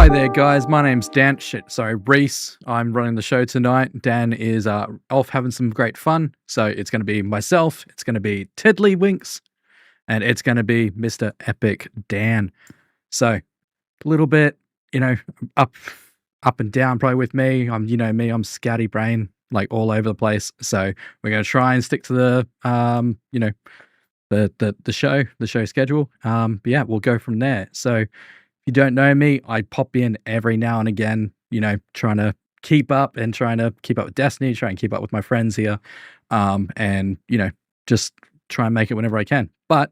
Hi there, guys. My name's Dan. Reese. I'm running the show tonight. Dan is off having some great fun. So it's going to be myself. It's going to be Tiddly Winks, and it's going to be Mr. Epic Dan. So a little bit, up and down probably with me. I'm scatty brain, like all over the place. So we're going to try and stick to the the show schedule. But yeah, we'll go from there. So if you don't know me, I pop in every now and again, trying to keep up with Destiny, try and keep up with my friends here, and just try and make it whenever I can. But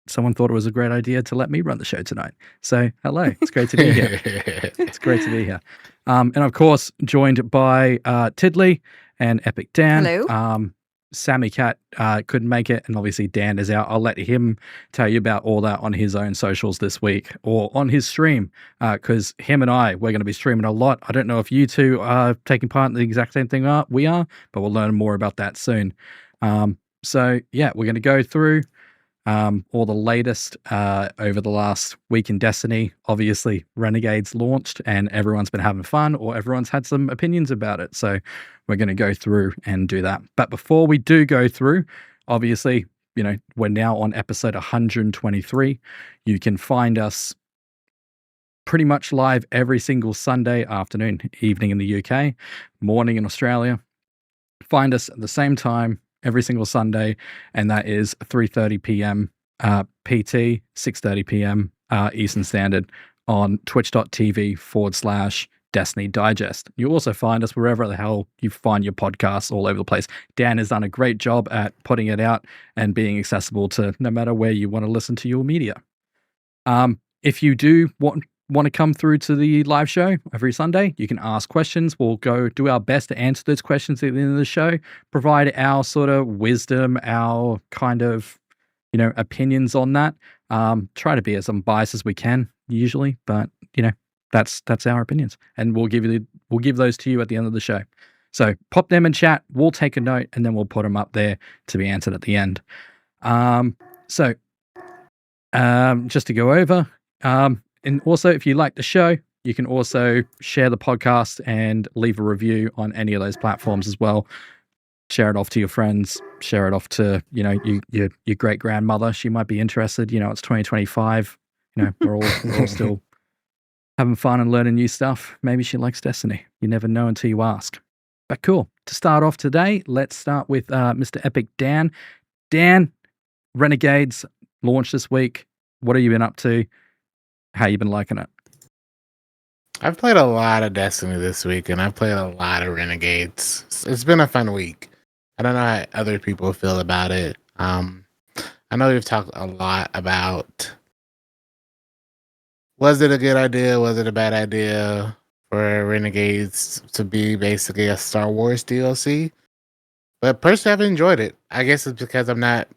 someone thought it was a great idea to let me run the show tonight. So hello, it's great to be here. It's great to be here. And of course, joined by Tiddly and Epic Dan. Hello. Sammy Cat couldn't make it, and obviously Dan is out. I'll let him tell you about all that on his own socials this week or on his stream, because we're going to be streaming a lot. I don't know if you two are taking part in the exact same thing we are, but we'll learn more about that soon. So yeah, we're going to go through all the latest over the last week in Destiny. Obviously, Renegades launched and everyone's been having fun, or everyone's had some opinions about it. So we're going to go through and do that. But before we do go through, obviously, we're now on episode 123. You can find us pretty much live every single Sunday afternoon, evening in the UK, morning in Australia. Find us at the same time every single Sunday, and that is 3:30 p.m. PT, 6:30 p.m. Eastern Standard on twitch.tv/Destiny Digest. You also find us wherever the hell you find your podcasts all over the place. Dan has done a great job at putting it out and being accessible to no matter where you want to listen to your media. If you do want to come through to the live show every Sunday, you can ask questions. We'll go do our best to answer those questions at the end of the show, provide our sort of wisdom, our kind of, opinions on that. Try to be as unbiased as we can usually, but that's our opinions, and we'll give those to you at the end of the show. So pop them in chat. We'll take a note, and then we'll put them up there to be answered at the end. Just to go over, and also, if you like the show, you can also share the podcast and leave a review on any of those platforms as well. Share it off to your friends. Share it off to your great grandmother. She might be interested. It's 2025. We're all still having fun and learning new stuff. Maybe she likes Destiny. You never know until you ask. But cool. To start off today, let's start with Mr. Epic Dan. Dan, Renegades launched this week. What have you been up to? How you been liking it? I've played a lot of Destiny this week, and I've played a lot of Renegades. It's been a fun week. I don't know how other people feel about it. I know we've talked a lot about, was it a good idea? Was it a bad idea for Renegades to be basically a Star Wars DLC? But personally, I've enjoyed it. I guess it's because I'm not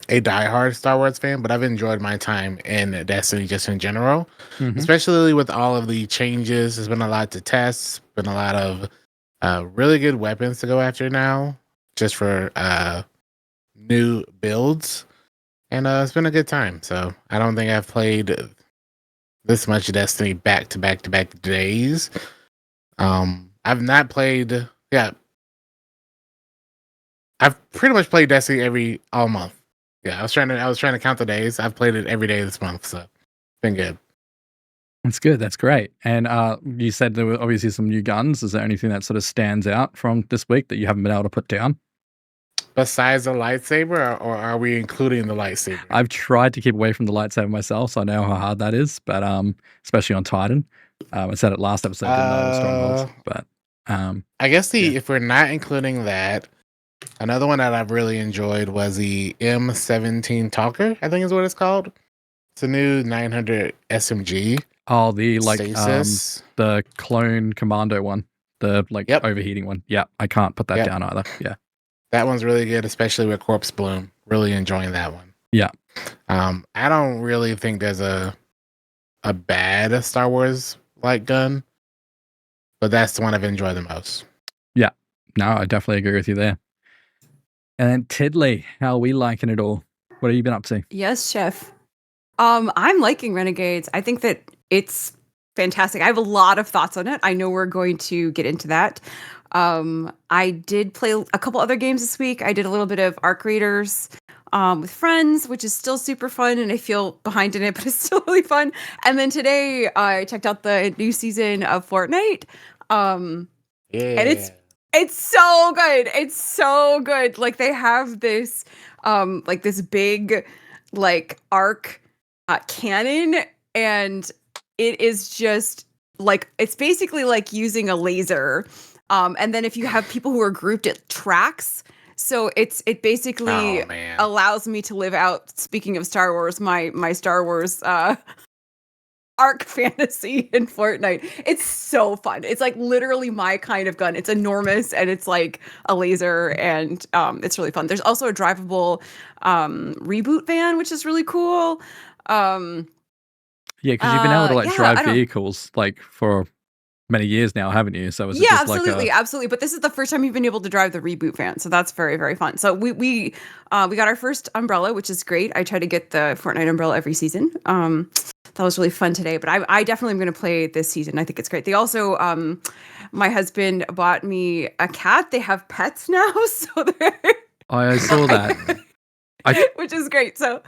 a diehard Star Wars fan, but I've enjoyed my time in Destiny just in general, especially with all of the changes. There's been a lot to test, been a lot of really good weapons to go after now, just for new builds, and it's been a good time. So I don't think I've played this much Destiny back to back days. I've not played. Yeah, I've pretty much played Destiny all month. Yeah, I was trying to count the days. I've played it every day this month, so been good. That's good. That's great. And you said there were obviously some new guns. Is there anything that sort of stands out from this week that you haven't been able to put down? Besides the lightsaber, or are we including the lightsaber? I've tried to keep away from the lightsaber myself, so I know how hard that is, but especially on Titan. I said it last episode, didn't know it was strongholds, but I guess if we're not including that, another one that I've really enjoyed was the M17 Talker, I think is what it's called. It's a new 900 SMG. Oh, the the clone commando one, the overheating one. Yeah, I can't put that down either. Yeah, that one's really good, especially with Corpse Bloom. Really enjoying that one. Yeah. I don't really think there's a bad Star Wars gun, but that's the one I've enjoyed the most. Yeah, no, I definitely agree with you there. And then Tiddly, how are we liking it all? What have you been up to? Yes, chef. I'm liking Renegades. I think that it's fantastic. I have a lot of thoughts on it. I know we're going to get into that. I did play a couple other games this week. I did a little bit of Arc Raiders with friends, which is still super fun, and I feel behind in it, but it's still really fun. And then today I checked out the new season of Fortnite. And it's so good. It's so good. Like they have this like this big like arc cannon, and it is just like it's basically like using a laser. And then if you have people who are grouped, it tracks. So it basically allows me to live out, speaking of Star Wars, my Star Wars arc fantasy in Fortnite. It's so fun. It's like literally my kind of gun. It's enormous and it's like a laser, and it's really fun. There's also a drivable reboot van, which is really cool. Yeah, because you've been able to like drive vehicles like for many years now, haven't you? So yeah, absolutely, absolutely. But this is the first time you've been able to drive the reboot van, so that's very, very fun. So we got our first umbrella, which is great. I try to get the Fortnite umbrella every season. That was really fun today, but I definitely am going to play this season. I think it's great. They also, my husband bought me a cat. They have pets now, so they're. I saw that. Which is great. So,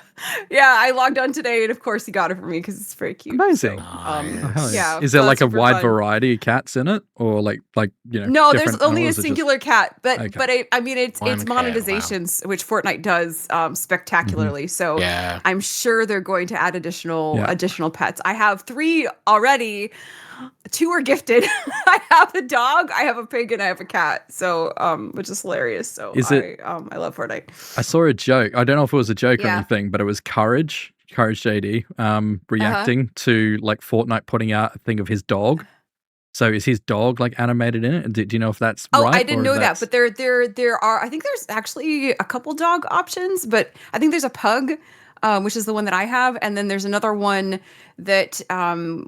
yeah, I logged on today, and of course, he got it for me because it's very cute. Amazing. So, yeah. Is there like a wide variety of cats in it, or like you know? No, there's only a singular cat, but I mean it's monetizations, which Fortnite does spectacularly. Mm-hmm. So I'm sure they're going to add additional pets. I have 3 already. 2 are gifted. I have a dog, I have a pig, and I have a cat. So, which is hilarious. So I love Fortnite. I saw a joke. I don't know if it was a joke or anything, but it was Courage JD, reacting to like Fortnite putting out a thing of his dog. So is his dog like animated in it? Do you know if that's right? Oh, I didn't know that, but there are. I think there's actually a couple dog options, but I think there's a pug. Which is the one that I have. And then there's another one that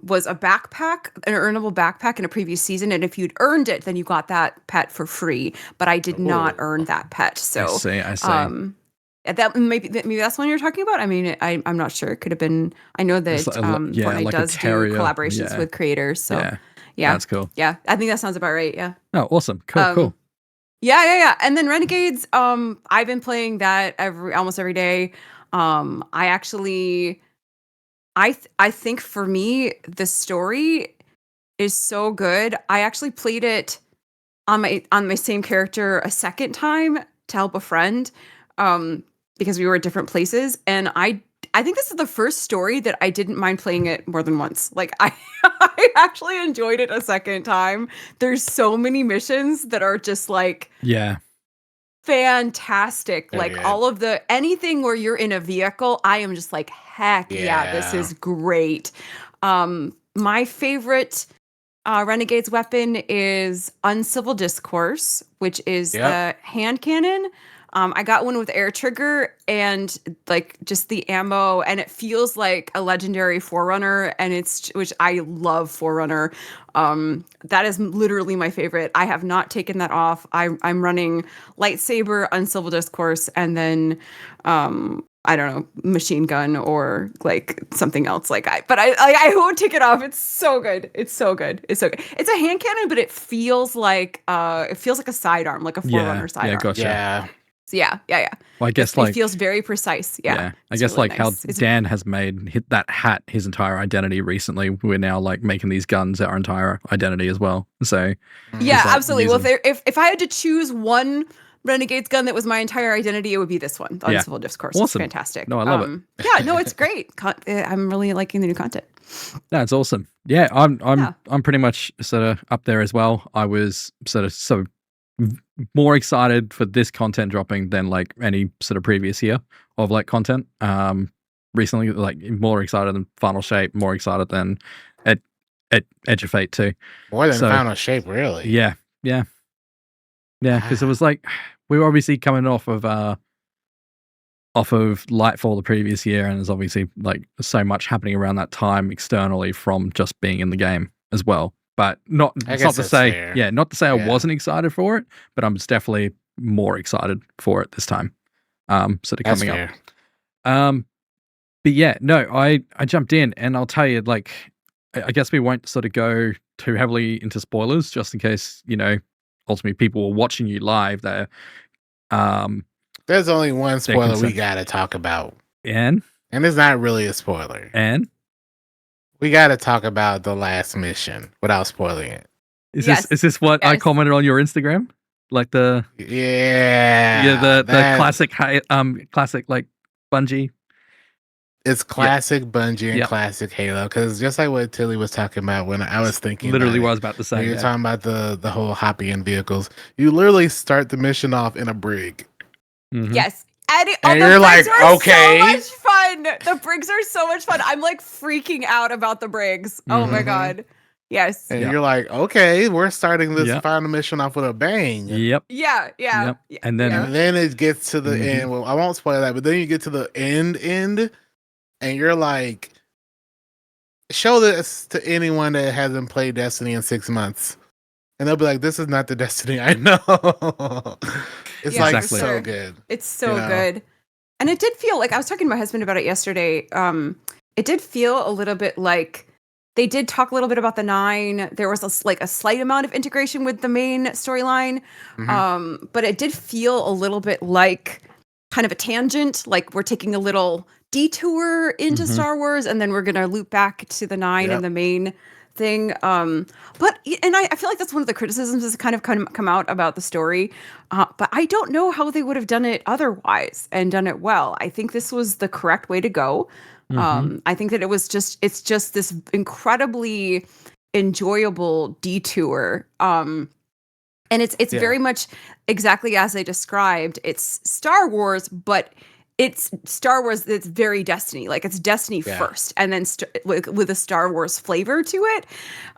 was a backpack, an earnable backpack in a previous season. And if you'd earned it, then you got that pet for free. But I did not earn that pet. So I see. That maybe that's the one you're talking about. I mean, I'm not sure. It could have been. I know that Fortnite like does do collaborations with creators. So yeah, that's cool. Yeah, I think that sounds about right. Yeah. Oh, awesome. Cool. Yeah. And then Renegades. I've been playing that almost every day. I think for me, the story is so good. I actually played it on my same character a second time to help a friend, because we were at different places. And I think this is the first story that I didn't mind playing it more than once. Like I actually enjoyed it a second time. There's so many missions that are just like, fantastic. Like all of anything where you're in a vehicle, I am just like, heck yeah, this is great. My favorite Renegades weapon is Uncivil Discourse, which is the hand cannon. I got one with air trigger and like just the ammo, and it feels like a legendary Forerunner, and which I love Forerunner. That is literally my favorite. I have not taken that off. I'm running lightsaber, Uncivil Discourse, and then I don't know, machine gun or like something else. But I won't take it off. It's so good. It's so good. It's so good. It's a hand cannon, but it feels like a sidearm, like a Forerunner sidearm. Yeah, gotcha. Yeah. So yeah. Well, I guess it feels very precise. Yeah. I guess really like nice. How Dan has made that hat his entire identity recently. We're now like making these guns our entire identity as well. So yeah, absolutely. Well, if I had to choose one Renegades gun that was my entire identity, it would be this one. Uncivil Discourse. Awesome. It's fantastic. No, I love it. Yeah, no, it's great. I'm really liking the new content. No, it's awesome. Yeah, I'm pretty much sort of up there as well. I was sort of more excited for this content dropping than like any sort of previous year of like content. Recently, like more excited than Final Shape, more excited than Edge of Fate 2. More than Final Shape, really? Yeah, because it was like we were obviously coming off of Lightfall the previous year, and there's obviously like so much happening around that time externally from just being in the game as well. But not to say I wasn't excited for it, but I'm just definitely more excited for it this time. Sort of coming up. But yeah, no, I jumped in, and I'll tell you, like, I guess we won't sort of go too heavily into spoilers, just in case, ultimately people are watching you live there. There's only one spoiler we gotta talk about. And it's not really a spoiler. And we gotta talk about the last mission without spoiling it. Is this what I commented on your Instagram? Like the the classic classic like Bungie. It's classic Bungie and classic Halo, because just like what Tilly was talking about when I was thinking, literally was about to say, you're talking about the whole hopping in vehicles. You literally start the mission off in a brig. Mm-hmm. Yes. And you're like, okay, so much fun. The brigs are so much fun. I'm like freaking out about the brigs. Mm-hmm. Oh my god. Yes. And you're like, okay, we're starting this final mission off with a bang. Yep. Yeah. Yep. And then it gets to the end. Well, I won't spoil that, but then you get to the end, and you're like, show this to anyone that hasn't played Destiny in 6 months. And they'll be like, this is not the Destiny I know. It's like so good. It's so good. And it did feel like, I was talking to my husband about it yesterday. It did feel a little bit like they did talk a little bit about the 9. There was a slight amount of integration with the main storyline. But it did feel a little bit like kind of a tangent. Like we're taking a little detour into Star Wars, and then we're going to loop back to the 9 and the main thing. But I feel like that's one of the criticisms that's kind of come out about the story. But I don't know how they would have done it otherwise and done it well. I think this was the correct way to go. I think that it's just this incredibly enjoyable detour. And it's very much exactly as I described. It's Star Wars, but it's Star Wars that's very Destiny. Like it's Destiny first, and then with a Star Wars flavor to it.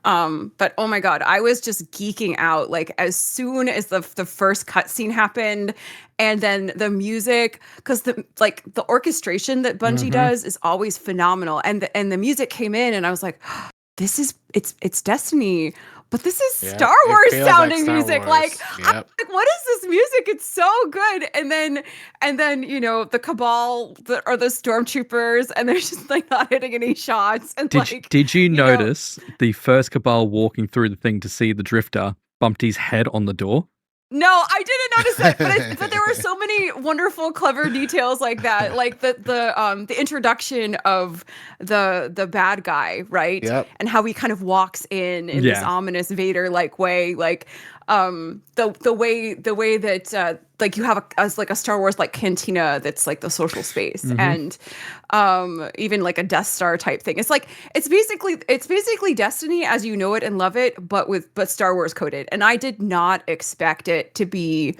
But oh my god, I was just geeking out. Like as soon as the first cutscene happened, and then the music, because the orchestration that Bungie does is always phenomenal. And the music came in, and I was like, it's Destiny. But this is Star Wars sounding music. Like, I'm like, what is this music? It's so good. And then the Cabal or the Stormtroopers, and they're just like not hitting any shots. And did you notice the first Cabal walking through the thing to see the Drifter bumped his head on the door? No, I didn't notice that, but there were so many wonderful, clever details like that, like the introduction of the bad guy, right? Yep. And how he kind of walks in this ominous Vader like way, like the way that like you have a Star Wars like cantina that's like the social space, and even like a Death Star type thing. It's basically Destiny as you know it and love it, but Star Wars coded. And I did not expect it to be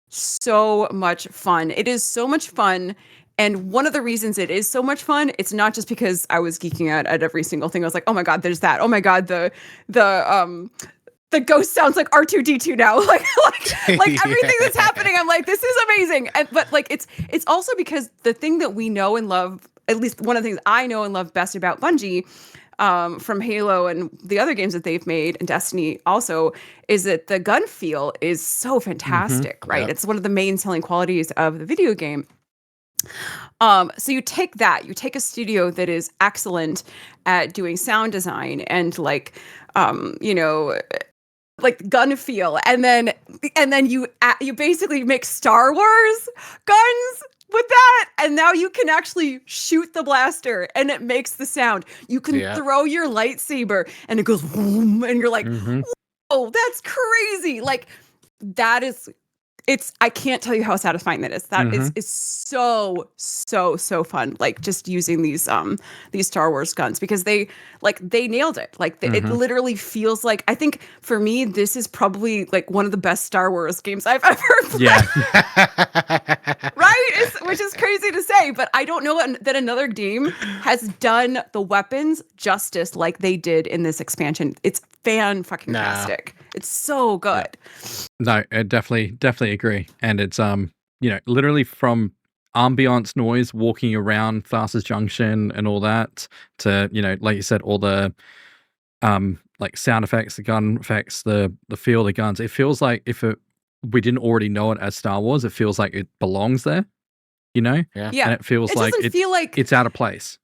so much fun. It is so much fun. And one of the reasons it is so much fun, it's not just because I was geeking out at every single thing. I was like, oh my god, there's that. Oh my god, the ghost sounds like R2-D2 now. like everything that's happening, I'm like, this is amazing. But like it's also because the thing that we know and love, at least one of the things I know and love best about Bungie, from Halo and the other games that they've made, and Destiny also, is that the gun feel is so fantastic, right? Yep. It's one of the main selling qualities of the video game. So you take a studio that is excellent at doing sound design and like gun feel, and then you basically make Star Wars guns with that, and now you can actually shoot the blaster and it makes the sound. You can throw your lightsaber and it goes boom, and you're like, whoa, that's crazy. Like that is, I can't tell you how satisfying that is. That is so fun. Like just using these Star Wars guns, because they nailed it. Like it literally feels like, I think for me, this is probably like one of the best Star Wars games I've ever played. Yeah. Right? Which is crazy to say, but I don't know that another game has done the weapons justice like they did in this expansion. It's fan-fucking-tastic. It's so good. No, I definitely agree. And it's literally from ambiance noise walking around Thassa's Junction and all that to, like you said, all the like sound effects, the gun effects, the feel of the guns. It feels like we didn't already know it as Star Wars, it feels like it belongs there, Yeah. And it feels it doesn't feel like it's out of place.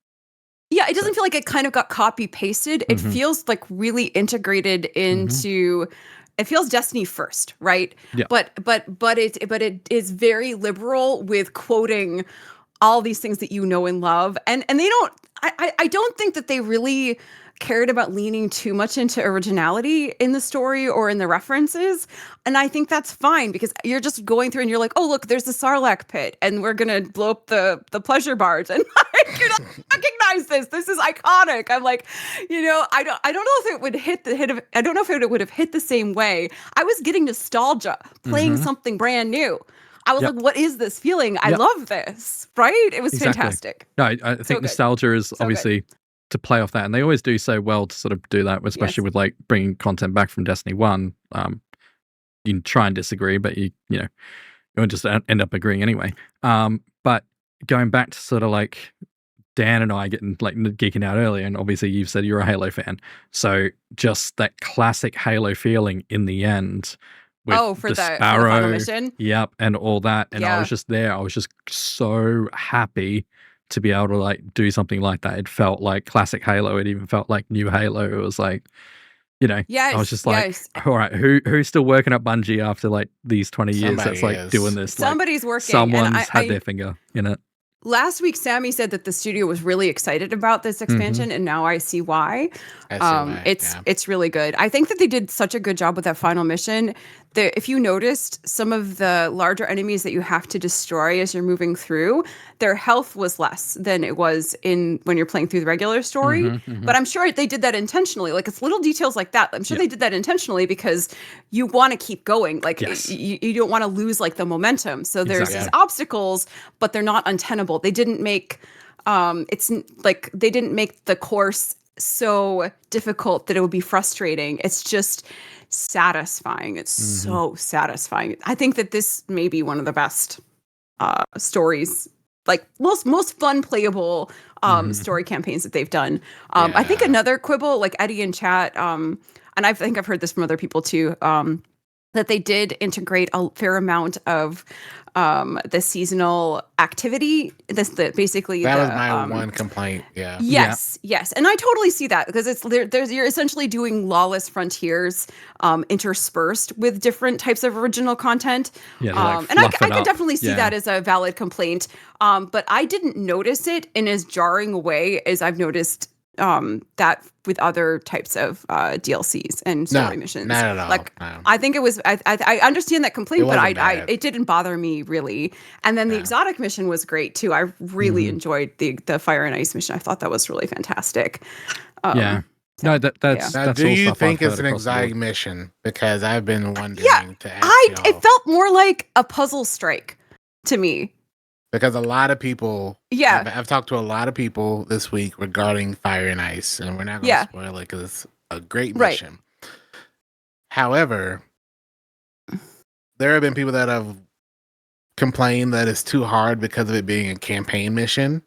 Yeah, Yeah, it doesn't feel like it kind of got copy pasted. It Mhm. feels like really integrated into. It feels Destiny first, right? Yeah. But it is very liberal with quoting all these things that you know and love, and they don't. I don't think that they really cared about leaning too much into originality in the story or in the references. And I think that's fine because you're just going through and you're like, oh, look, there's the Sarlacc pit and we're going to blow up the pleasure barge. And like, you're not recognize this. This is iconic. I'm like, I don't know if it would I don't know if it would have hit the same way. I was getting nostalgia playing something brand new. I was Yep. like, what is this feeling? I love this. Right? It was Exactly. fantastic. No, I think good. nostalgia is So good. obviously to play off that, and they always do so well to sort of do that, especially Yes. with like bringing content back from Destiny 1. You can try and disagree, but you'll just end up agreeing anyway. But going back to sort of like Dan and I getting like geeking out earlier, and obviously you've said you're a Halo fan, so just that classic Halo feeling in the end with For the the Sparrow, final mission. yep, and all that, and I Yeah. was just there. I was just so happy to be able to like do something like that. It felt like classic Halo. It even felt like new Halo. It was like, I was just like, all right, who's still working at Bungie after like these 20 years Somebody that's like is. doing this? Like, Somebody's working. someone's had their finger in it. Last week, Sammy said that the studio was really excited about this expansion, and now I see why. It's really good. I think that they did such a good job with that final mission. If you noticed, some of the larger enemies that you have to destroy as you're moving through, their health was less than it was when you're playing through the regular story. But I'm sure they did that intentionally. Like, it's little details like that. I'm sure they did that intentionally because you want to keep going. Like, you don't want to lose like the momentum. So there's these obstacles, but they're not untenable. They didn't make they didn't make the course so difficult that it would be frustrating. It's just satisfying. It's so satisfying. I think that this may be one of the best stories, like most fun playable story campaigns that they've done. I think another quibble, like Eddie in chat, and I think I've heard this from other people too, that they did integrate a fair amount of the seasonal activity. That was my one complaint. Yeah. Yes, and I totally see that because you're essentially doing Lawless Frontiers interspersed with different types of original content. Yeah, and I could definitely see that as a valid complaint. But I didn't notice it in as jarring a way as I've noticed that with other types of DLCs and story missions. Not at all. Like, no. I think it was. I understand that complaint, but bad. it didn't bother me really. And then the exotic mission was great too. I really enjoyed the Fire and Ice mission. I thought that was really fantastic. No, that's Now, that's do all you stuff think I've it's heard an across the exotic board. mission? Because I've been wondering to ask y'all. It felt more like a puzzle strike to me. Because a lot of people, Yeah. I've talked to a lot of people this week regarding Fire and Ice, and we're not going to spoil it because it's a great mission. However, there have been people that have complained that it's too hard because of it being a campaign mission.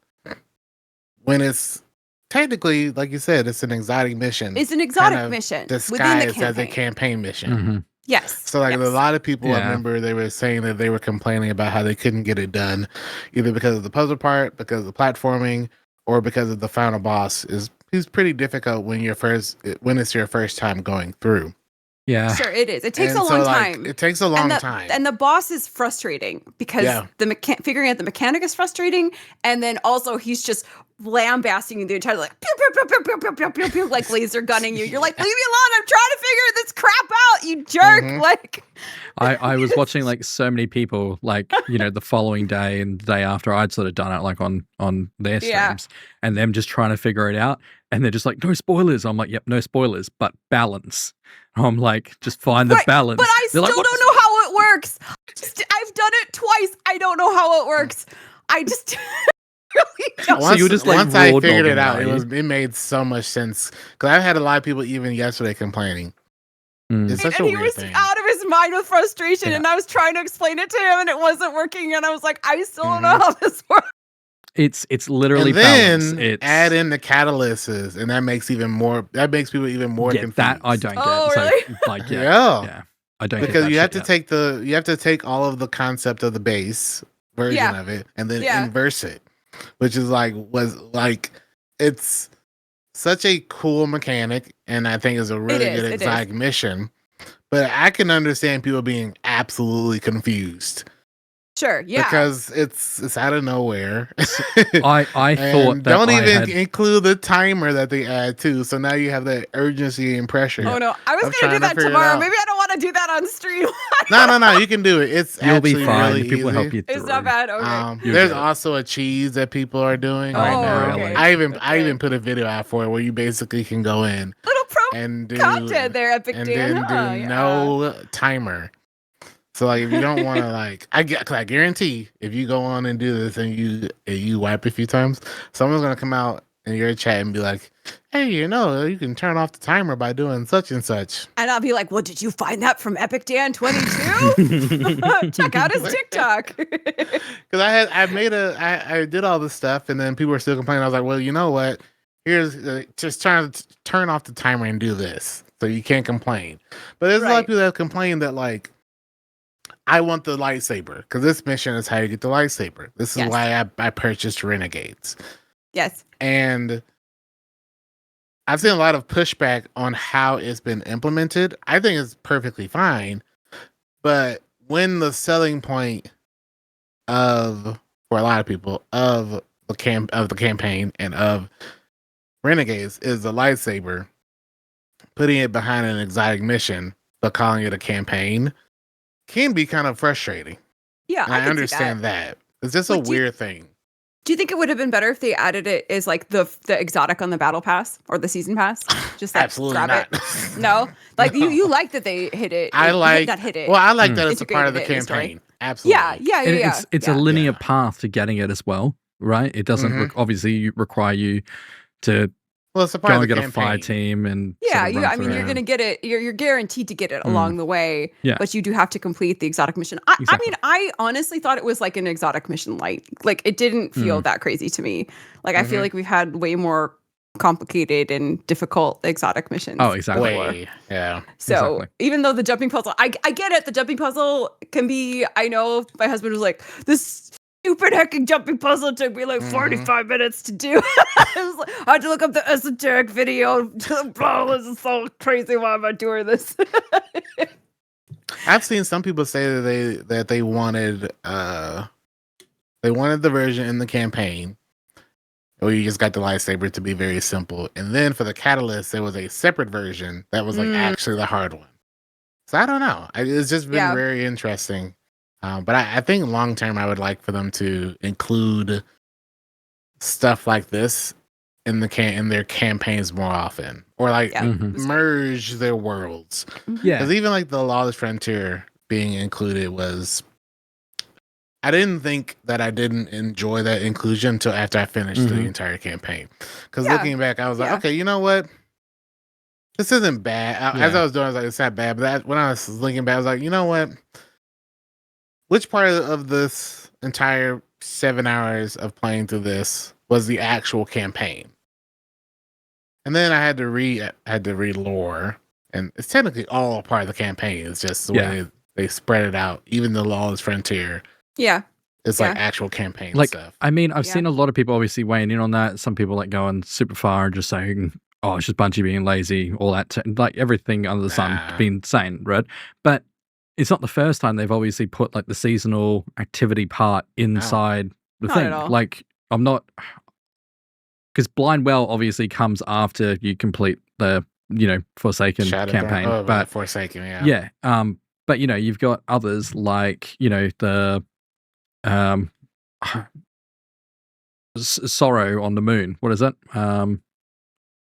When it's technically, like you said, it's an exotic mission. It's an exotic mission disguised as a campaign mission. Yes. So like a lot of people, I remember they were saying that they were complaining about how they couldn't get it done, either because of the puzzle part, because of the platforming, or because of the final boss. He's pretty difficult when it's your first time going through. Yeah, sure it is. It takes a long time. It takes a long time, and the boss is frustrating because figuring out the mechanic is frustrating, and then also he's just lambasting the entire like pew, pew, pew, pew, pew, pew, pew, pew, pew, like laser gunning you. You're like, leave me alone! I'm trying to figure this crap out, you jerk! Like, I was watching like so many people like the following day and the day after I'd sort of done it like on their streams and them just trying to figure it out, and they're just like, no spoilers. I'm like, yep, no spoilers, but balance. I'm like, just find the balance. But I still don't know how it works. I've done it twice. I don't know how it works. I just really don't. Once, so you just like once I figured it out, right? it made so much sense. Because I've had a lot of people even yesterday complaining. It's such a weird thing. He was out of his mind with frustration, and I was trying to explain it to him, and it wasn't working. And I was like, I still don't know how this works. It's literally and then balance. Add in the catalysts, and that makes people even more confused. That I don't get. Oh, really? So, like, yeah. I don't because get that you have to take all of the concept of the base version of it and then inverse it, which is it's such a cool mechanic, and I think it's a really good exotic mission. But I can understand people being absolutely confused. Sure, yeah. Because it's out of nowhere. I thought that don't even include the timer that they add too. So now you have that urgency and pressure. Oh no, I was gonna do that tomorrow. Maybe I don't want to do that on stream. No, you can do it. It's You'll be fine. really people easy. help you through. It's not bad. Okay. There's also a cheese that people are doing right now. Okay. I even put a video out for it where you basically can go in Little pro and do content there, Epic and Dan. then do no timer. So like if you don't want to like I guarantee if you go on and do this and you wipe a few times, someone's gonna come out in your chat and be like, hey, you can turn off the timer by doing such and such. And I'll be like, well, did you find that from EpicDan22? Check out his TikTok. Because I did all this stuff and then people were still complaining. I was like, well, you know what? Here's just turn off the timer and do this, so you can't complain. But there's a lot of people that complain that like, I want the lightsaber because this mission is how you get the lightsaber. This is why I purchased Renegades. Yes. And I've seen a lot of pushback on how it's been implemented. I think it's perfectly fine. But when the selling point for a lot of people of the campaign and of Renegades is the lightsaber, putting it behind an exotic mission but calling it a campaign can be kind of frustrating. Yeah, I understand that. It's just a weird thing. Do you think it would have been better if they added it as like the exotic on the battle pass or the season pass? Just like absolutely grab not. It. No, like no. You like that they hit it. I like that hit it. Well, I like that it's a part of the campaign. Absolutely. Yeah. It's a linear path to getting it as well, right? It doesn't obviously require you to. Well, it's a go and get a fire team and I mean, you're gonna get it. You're guaranteed to get it along the way. Yeah. But you do have to complete the exotic mission. I mean, I honestly thought it was like an exotic mission light. Like it didn't feel that crazy to me. Like I feel like we've had way more complicated and difficult exotic missions. Oh, exactly. Yeah. So even though the jumping puzzle, I get it. The jumping puzzle can be. I know my husband was like this. Stupid hecking jumping puzzle took me like 45 minutes to do. I had to look up the esoteric video. Oh, this is so crazy. Why am I doing this? I've seen some people say that they wanted the version in the campaign where you just got the lightsaber to be very simple, and then for the catalyst there was a separate version that was like actually the hard one. So I don't know. It's just been very interesting. But I think long term, I would like for them to include stuff like this in their campaigns more often, or like merge their worlds. Yeah, because even like the Lawless Frontier being included was. I didn't think that I didn't enjoy that inclusion until after I finished the entire campaign. Because looking back, I was like, okay, you know what? This isn't bad. As I was doing, I was like, it's not bad. But when I was looking back, I was like, you know what? Which part of this entire 7 hours of playing through this was the actual campaign? And then I had to read lore, and it's technically all a part of the campaign. It's just the way they spread it out. Even the Lawless Frontier, it's like actual campaign stuff. I mean, I've seen a lot of people obviously weighing in on that. Some people like going super far and just saying, "Oh, it's just Bungie being lazy," all that, like everything under the sun being saying, right? But it's not the first time they've obviously put like the seasonal activity part inside the thing. Like I'm not, because Blind Well obviously comes after you complete the Forsaken campaign, but Forsaken, but you've got others like the Sorrow on the Moon. What is it?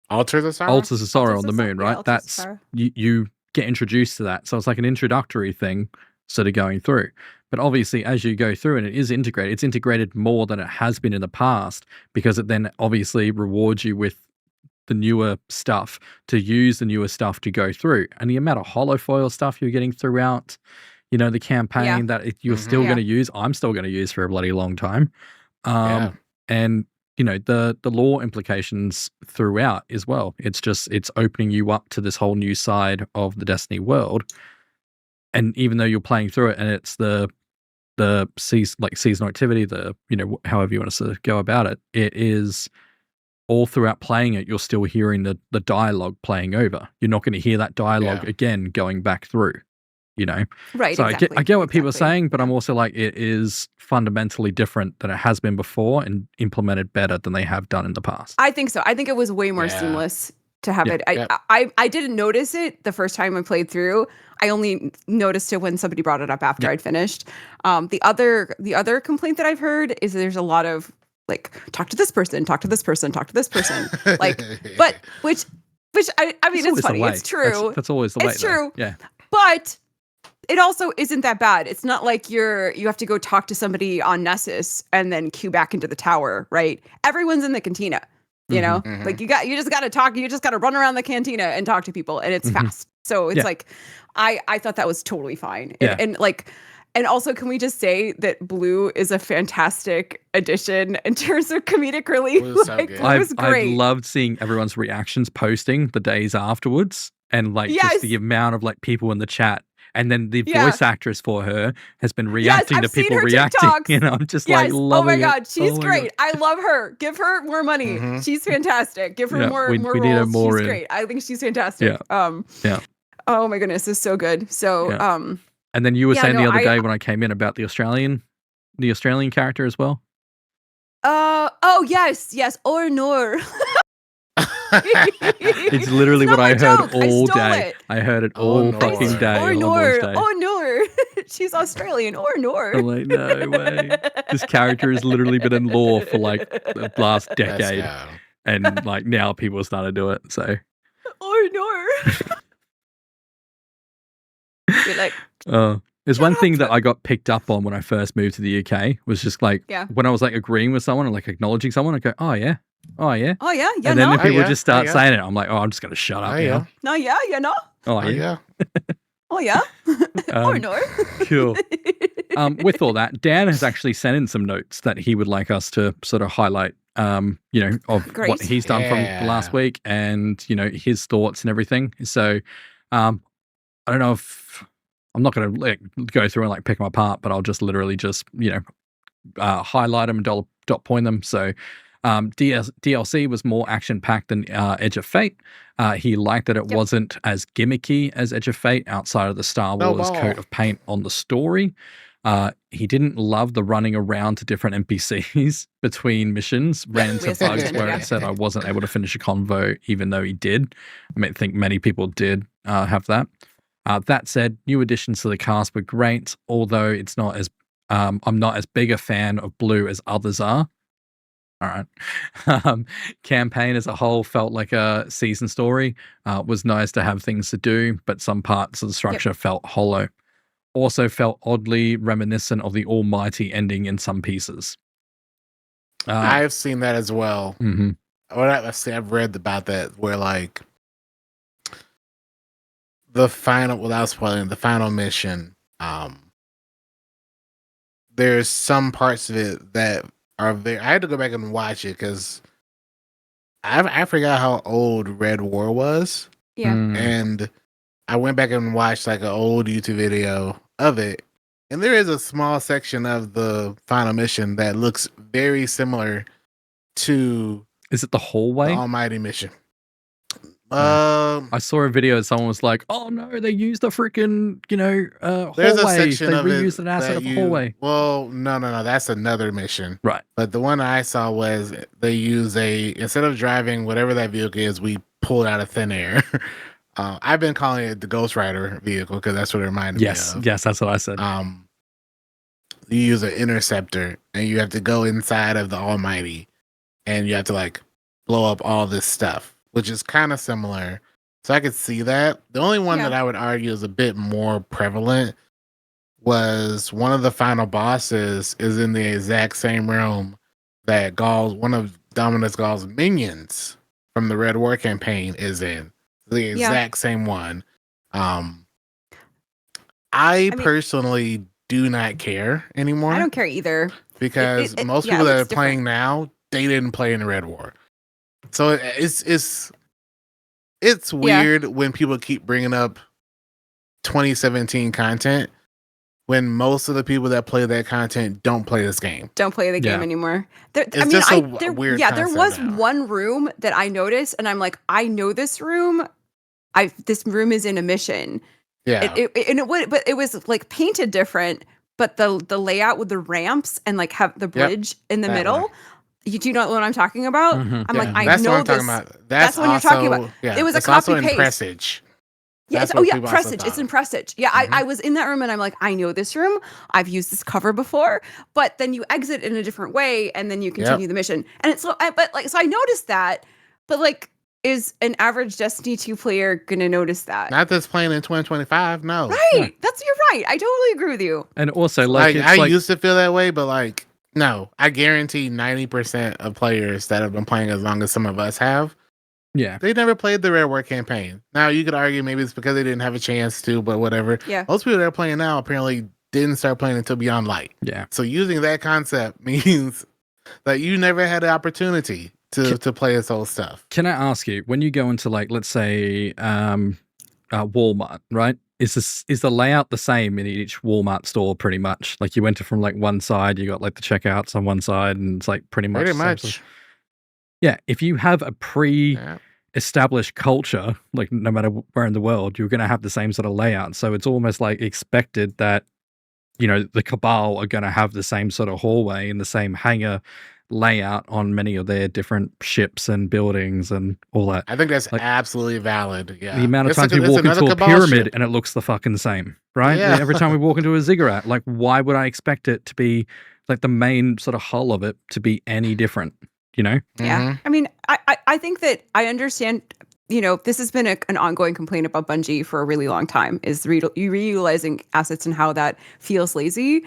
Altars of Sorrow. Altars of Sorrow on the Moon, right? That's you get introduced to that. So it's like an introductory thing sort of going through. But obviously, as you go through and it is integrated, it's integrated more than it has been in the past because it then obviously rewards you with the newer stuff to use the newer stuff to go through. And the amount of holofoil stuff you're getting throughout, the campaign that you're still going to use, I'm still going to use for a bloody long time. And the lore implications throughout as well. It's opening you up to this whole new side of the Destiny world. And even though you're playing through it and it's the seasonal activity, however you want to go about it, it is all throughout playing it, you're still hearing the dialogue playing over. You're not going to hear that dialogue again going back through, you know? Right, So exactly. I get what people are exactly. saying, but I'm also like, it is fundamentally different than it has been before and implemented better than they have done in the past. I think so. I think it was way more Yeah. seamless to have Yeah. it. Yep. I didn't notice it the first time I played through. I only noticed it when somebody brought it up after Yep. I'd finished. The other complaint that I've heard is there's a lot of like, talk to this person, talk to this person, talk to this person. Like, but which I mean, That's it's always the funny. way. It's true. That's always the way. It's though. true. Yeah. But it also isn't that bad. It's not like you have to go talk to somebody on Nessus and then queue back into the tower, right? Everyone's in the cantina, you know? Mhm. Like you just got to talk, you just got to run around the cantina and talk to people, and it's fast. So it's like I thought that was totally fine. And also, can we just say that Blue is a fantastic addition in terms of comedic relief? Blue's so good. Blue is I've great. loved seeing everyone's reactions posting the days afterwards, and like just the amount of like people in the chat. And then the voice actress for her has been reacting to people reacting. TikToks. You know, I'm just like loving Oh my it. God, she's Oh my great. God. I love her. Give her more money. Mhm. She's fantastic. Give her more we roles. need her more she's in. great. I think she's fantastic. Yeah. Oh my goodness, it's so good. So And then you were saying the other I- day when I came in about the Australian character as well. Oh yes, or nor. It's literally It's what not I my heard joke. I all stole day. it. I heard it Oh, all no. fucking day. Or on nor. launch day. Or nor. She's Australian. Or nor. I'm like, no way. This character has literally been in lore for like the last Let's decade. go. And like now people are starting to do it. So Or nor. You're like, there's one thing that I got picked up on when I first moved to the UK was just like when I was like agreeing with someone and like acknowledging someone, I go, oh yeah. oh yeah, And then if people yeah, just start yeah. saying it, I'm like, oh, I'm just gonna shut up Oh, yeah. now. no, yeah, Oh Oh, yeah. yeah. oh yeah, or Um, nor. Cool. With all that, Dan has actually sent in some notes that he would like us to sort of highlight, of Great. what he's done from the last week and, his thoughts and everything. So, I don't know if I'm not going to go through and like pick them apart, but I'll just literally just, highlight them and dot point them. So, DLC was more action packed than Edge of Fate. He liked that it wasn't as gimmicky as Edge of Fate outside of the Star Wars coat of paint on the story. He didn't love the running around to different NPCs between missions, ran into bugs where it said I wasn't able to finish a convo, even though he did. I think many people did have that. That said, new additions to the cast were great, although it's not as I'm not as big a fan of Blue as others are. All right. Campaign as a whole felt like a season story. Was nice to have things to do, but some parts of the structure felt hollow. Also felt oddly reminiscent of the Almighty ending in some pieces. I've seen that as well. Mm-hmm. I've read about that where like the final, without spoiling, the final mission, there's some parts of it that are very. I had to go back and watch it because I forgot how old Red War was. Yeah. And I went back and watched like an old YouTube video of it. And there is a small section of the final mission that looks very similar to Is it the hallway? the Almighty mission. I saw a video and someone was like, oh no, they used the freaking, there's a hallway. section They of reused it an asset that of the you, hallway. well, no, that's another mission. Right. But the one I saw was they use instead of driving whatever that vehicle is, we pulled out of thin air. I've been calling it the Ghost Rider vehicle because that's what it reminded me of. Yes, that's what I said. You use an interceptor and you have to go inside of the Almighty and you have to like blow up all this stuff, which is kind of similar. So I could see that. The only one that I would argue is a bit more prevalent was one of the final bosses is in the exact same realm that one of Dominus Gaul's minions from the Red War campaign is in. The exact same one. I personally do not care anymore. I don't care either. Because most people that are playing now, they didn't play in the Red War. So it's weird when people keep bringing up 2017 content when most of the people that play that content don't play this game. Don't play the game Yeah. anymore. It's just a weird yeah, there concept was now. one room that I noticed, and I'm like, I know this room. This room is in a mission. Yeah. But it was like painted different, but the layout with the ramps and like have the bridge in the that middle. one. You do know what I'm talking about? Mhm. I'm like, Yeah, I that's know what I'm this. talking about. That's what you're talking about. Yeah, It was a it's also in copy-paste. Presage. Yeah, That's oh what yeah, people also Presage. It's thought. in Presage. Yeah, I was in that room and I'm like, I know this room. I've used this cover before. But then you exit in a different way and then you continue the mission. And it's so I noticed that, but like, is an average Destiny 2 player gonna notice that? Not that's playing in 2025. No. Right. No. You're right. I totally agree with you. And also, Like it's I like used to feel that way, but like no, I guarantee 90% of players that have been playing as long as some of us have, yeah, they never played the Rare War campaign. Now you could argue maybe it's because they didn't have a chance to, but whatever. Yeah. Most people that are playing now apparently didn't start playing until Beyond Light. yeah. So using that concept means that you never had the opportunity to play this whole stuff. Can I ask you, when you go into like, let's say, Walmart, right? Is the layout the same in each Walmart store pretty much? Like you went to from like one side, you got like the checkouts on one side, and it's like pretty much. Pretty the same much. sort of- Yeah, if you have a pre-established culture, like no matter where in the world, you're going to have the same sort of layout. So it's almost like expected that, you know, the Cabal are going to have the same sort of hallway and the same hangar layout on many of their different ships and buildings and all that. I think that's Like, absolutely valid. Yeah. the amount of It's times like- we it's walk another into a Cabal pyramid ship. and it looks the fucking same, right? Yeah. Every time we walk into a ziggurat, like why would I expect it to be like the main sort of hull of it to be any different, you know? Yeah. Mhm. I mean, I think that I understand, you know, this has been an ongoing complaint about Bungie for a really long time, is reutilizing assets and how that feels lazy.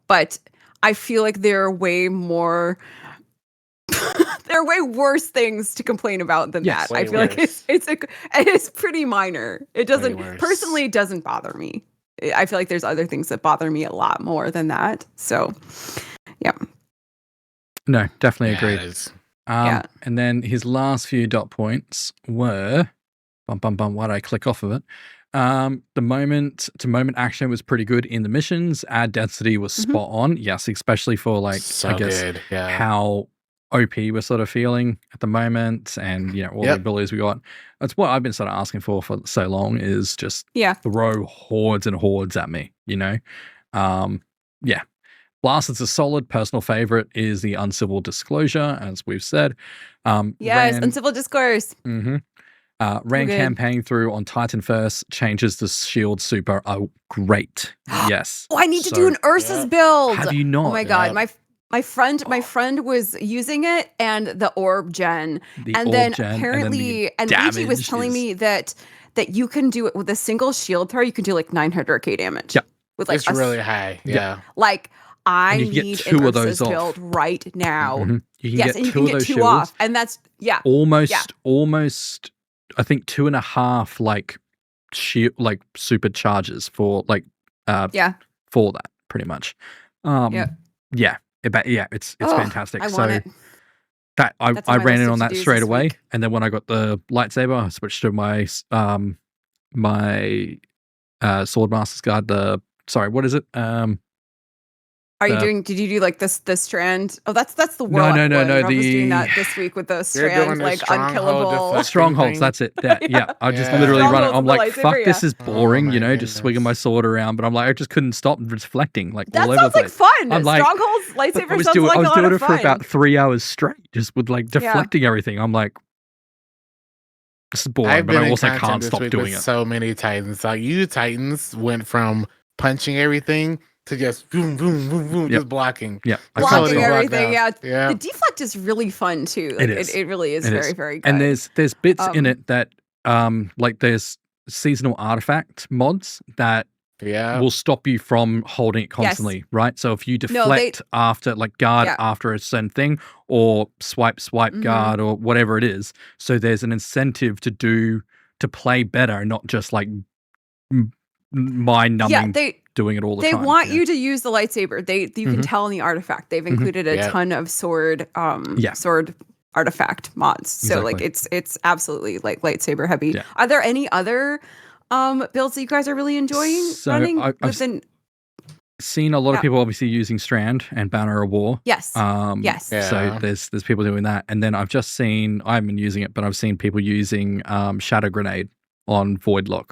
But I feel like there are way more there are way worse things to complain about than Yes. that. I Way feel like worse. it's pretty minor. It doesn't worse. personally it doesn't bother me. I feel like there's other things that bother me a lot more than that. So, yeah. No, definitely Yeah, agreed. it is. Yeah. And then his last few dot points were, why did I click off of it? The moment to moment action was pretty good in the missions. Ad density was spot on. Yes, especially for like, So I guess, good. Yeah. how OP we're sort of feeling at the moment and, you know, all the abilities we got. That's what I've been sort of asking for so long, is just throw hordes and hordes at me, you know? Yeah. Blasted's a solid personal favorite is the Uncivil Disclosure, as we've said. Yes, Uncivil Discourse. Ran good. campaign through on Titan First, changes the shield super are great. Yes. Oh, I need to So, do an Ursa's build. have you not? Oh my god, Yeah. my friend was using it and the orb gen, The and orb then gen, apparently and then the Luigi was damage telling is- me that you can do it with a single shield throw. You can do like 900k damage. Yep. With like It's really high. Yeah. like I And you can get need two an of those Ursa's off. build right now. Mhm. You can Yes, get and you two can of get those two shields. off, and that's Almost. I think 2.5 like shield like supercharges for like for that pretty much. It's fantastic. I So want it. that That's I on my ran list in of on that to-dos straight this away, week. and then when I got the lightsaber, I switched to my my Swordmaster's Guard. What is it? Are you doing? Did you do like the strand? Oh, that's the No, Warlock no, no, one. no, Rob was doing the- that this week with the You're strand, doing the like stronghold unkillable. deflection Strongholds, thing? that's it. Yeah. I just Yeah. literally run it. Strongholds I'm with the like, lightsaber, fuck, this yeah. is boring, Oh you my know, just swinging my goodness. sword around. But I'm like, I just couldn't stop reflecting like That all over sounds the like place. fun. I'm like- Strongholds But lightsaber I was sounds doing like a lot it of for fun. about 3 hours straight, just with like deflecting everything. I'm like, this is boring, I've but been I in also content can't this stop week doing with it. so many Titans. Like you Titans went from punching everything to just boom, boom, boom, boom, Yep. just blocking. Yeah, That's how Blocking they block everything, down. yeah. The deflect is really fun too. Like, It is. It really is It very, is. very good. And there's bits in Um, it that like there's seasonal artifact mods that Yeah. will stop you from holding it constantly, right? So if you No, they- deflect after like guard Yeah. after a certain thing, or swipe Mhm. guard, or whatever it is, so there's an incentive to play better, not just like mind numbing doing it all the they time. want you to use the lightsaber. You can Mhm. tell in the artifact. They've included a Yeah. ton of sword Yeah. sword artifact mods. So like Exactly. it's absolutely like lightsaber heavy. Yeah. Are there any other builds that you guys are really enjoing So running I've within seen a lot of Yeah. people obviously using Strand and Banner of War. Yes. Yes. Yeah. So there's people doing that, and then I've just seen, I haven't been using it, but I've seen people using Shadow Grenade on Voidlock.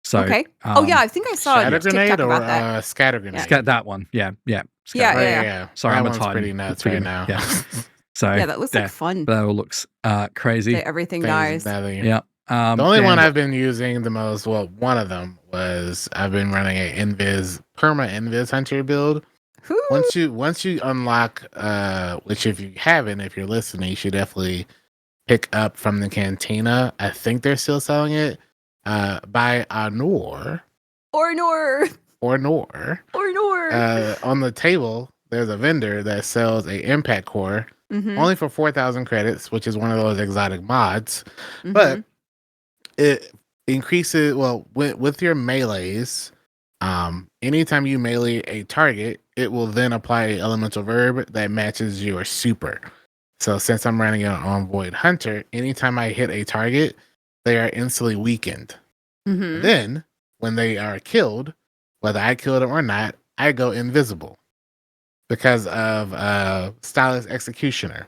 So Okay. Yeah, I think I saw Shatter a TikTok Grenade or about that. Scatter Grenade? that one, yeah. Yeah, Scatter. yeah. Sorry, that I'm a one's Titan. pretty nuts Forgive right me. now. Yeah. So Yeah, that looks like fun. That all looks crazy. That everything Things dies. nothing. Yeah. The only one Dan, I've been using the most, well, one of them was I've been running a perma invis hunter build. Whoo! Once you unlock, which if you haven't, if you're listening, you should definitely pick up from the cantina. I think they're still selling it. By Anor Or Nor. On the table, there's a vendor that sells a impact core only for 4,000 credits, which is one of those exotic mods. But it increases, well, with your melees, anytime you melee a target, it will then apply an elemental verb that matches your super. So since I'm running it on Void Hunter, anytime I hit a target, they are instantly weakened. Then, when they are killed, whether I killed them or not, I go invisible because of Stylus Executioner.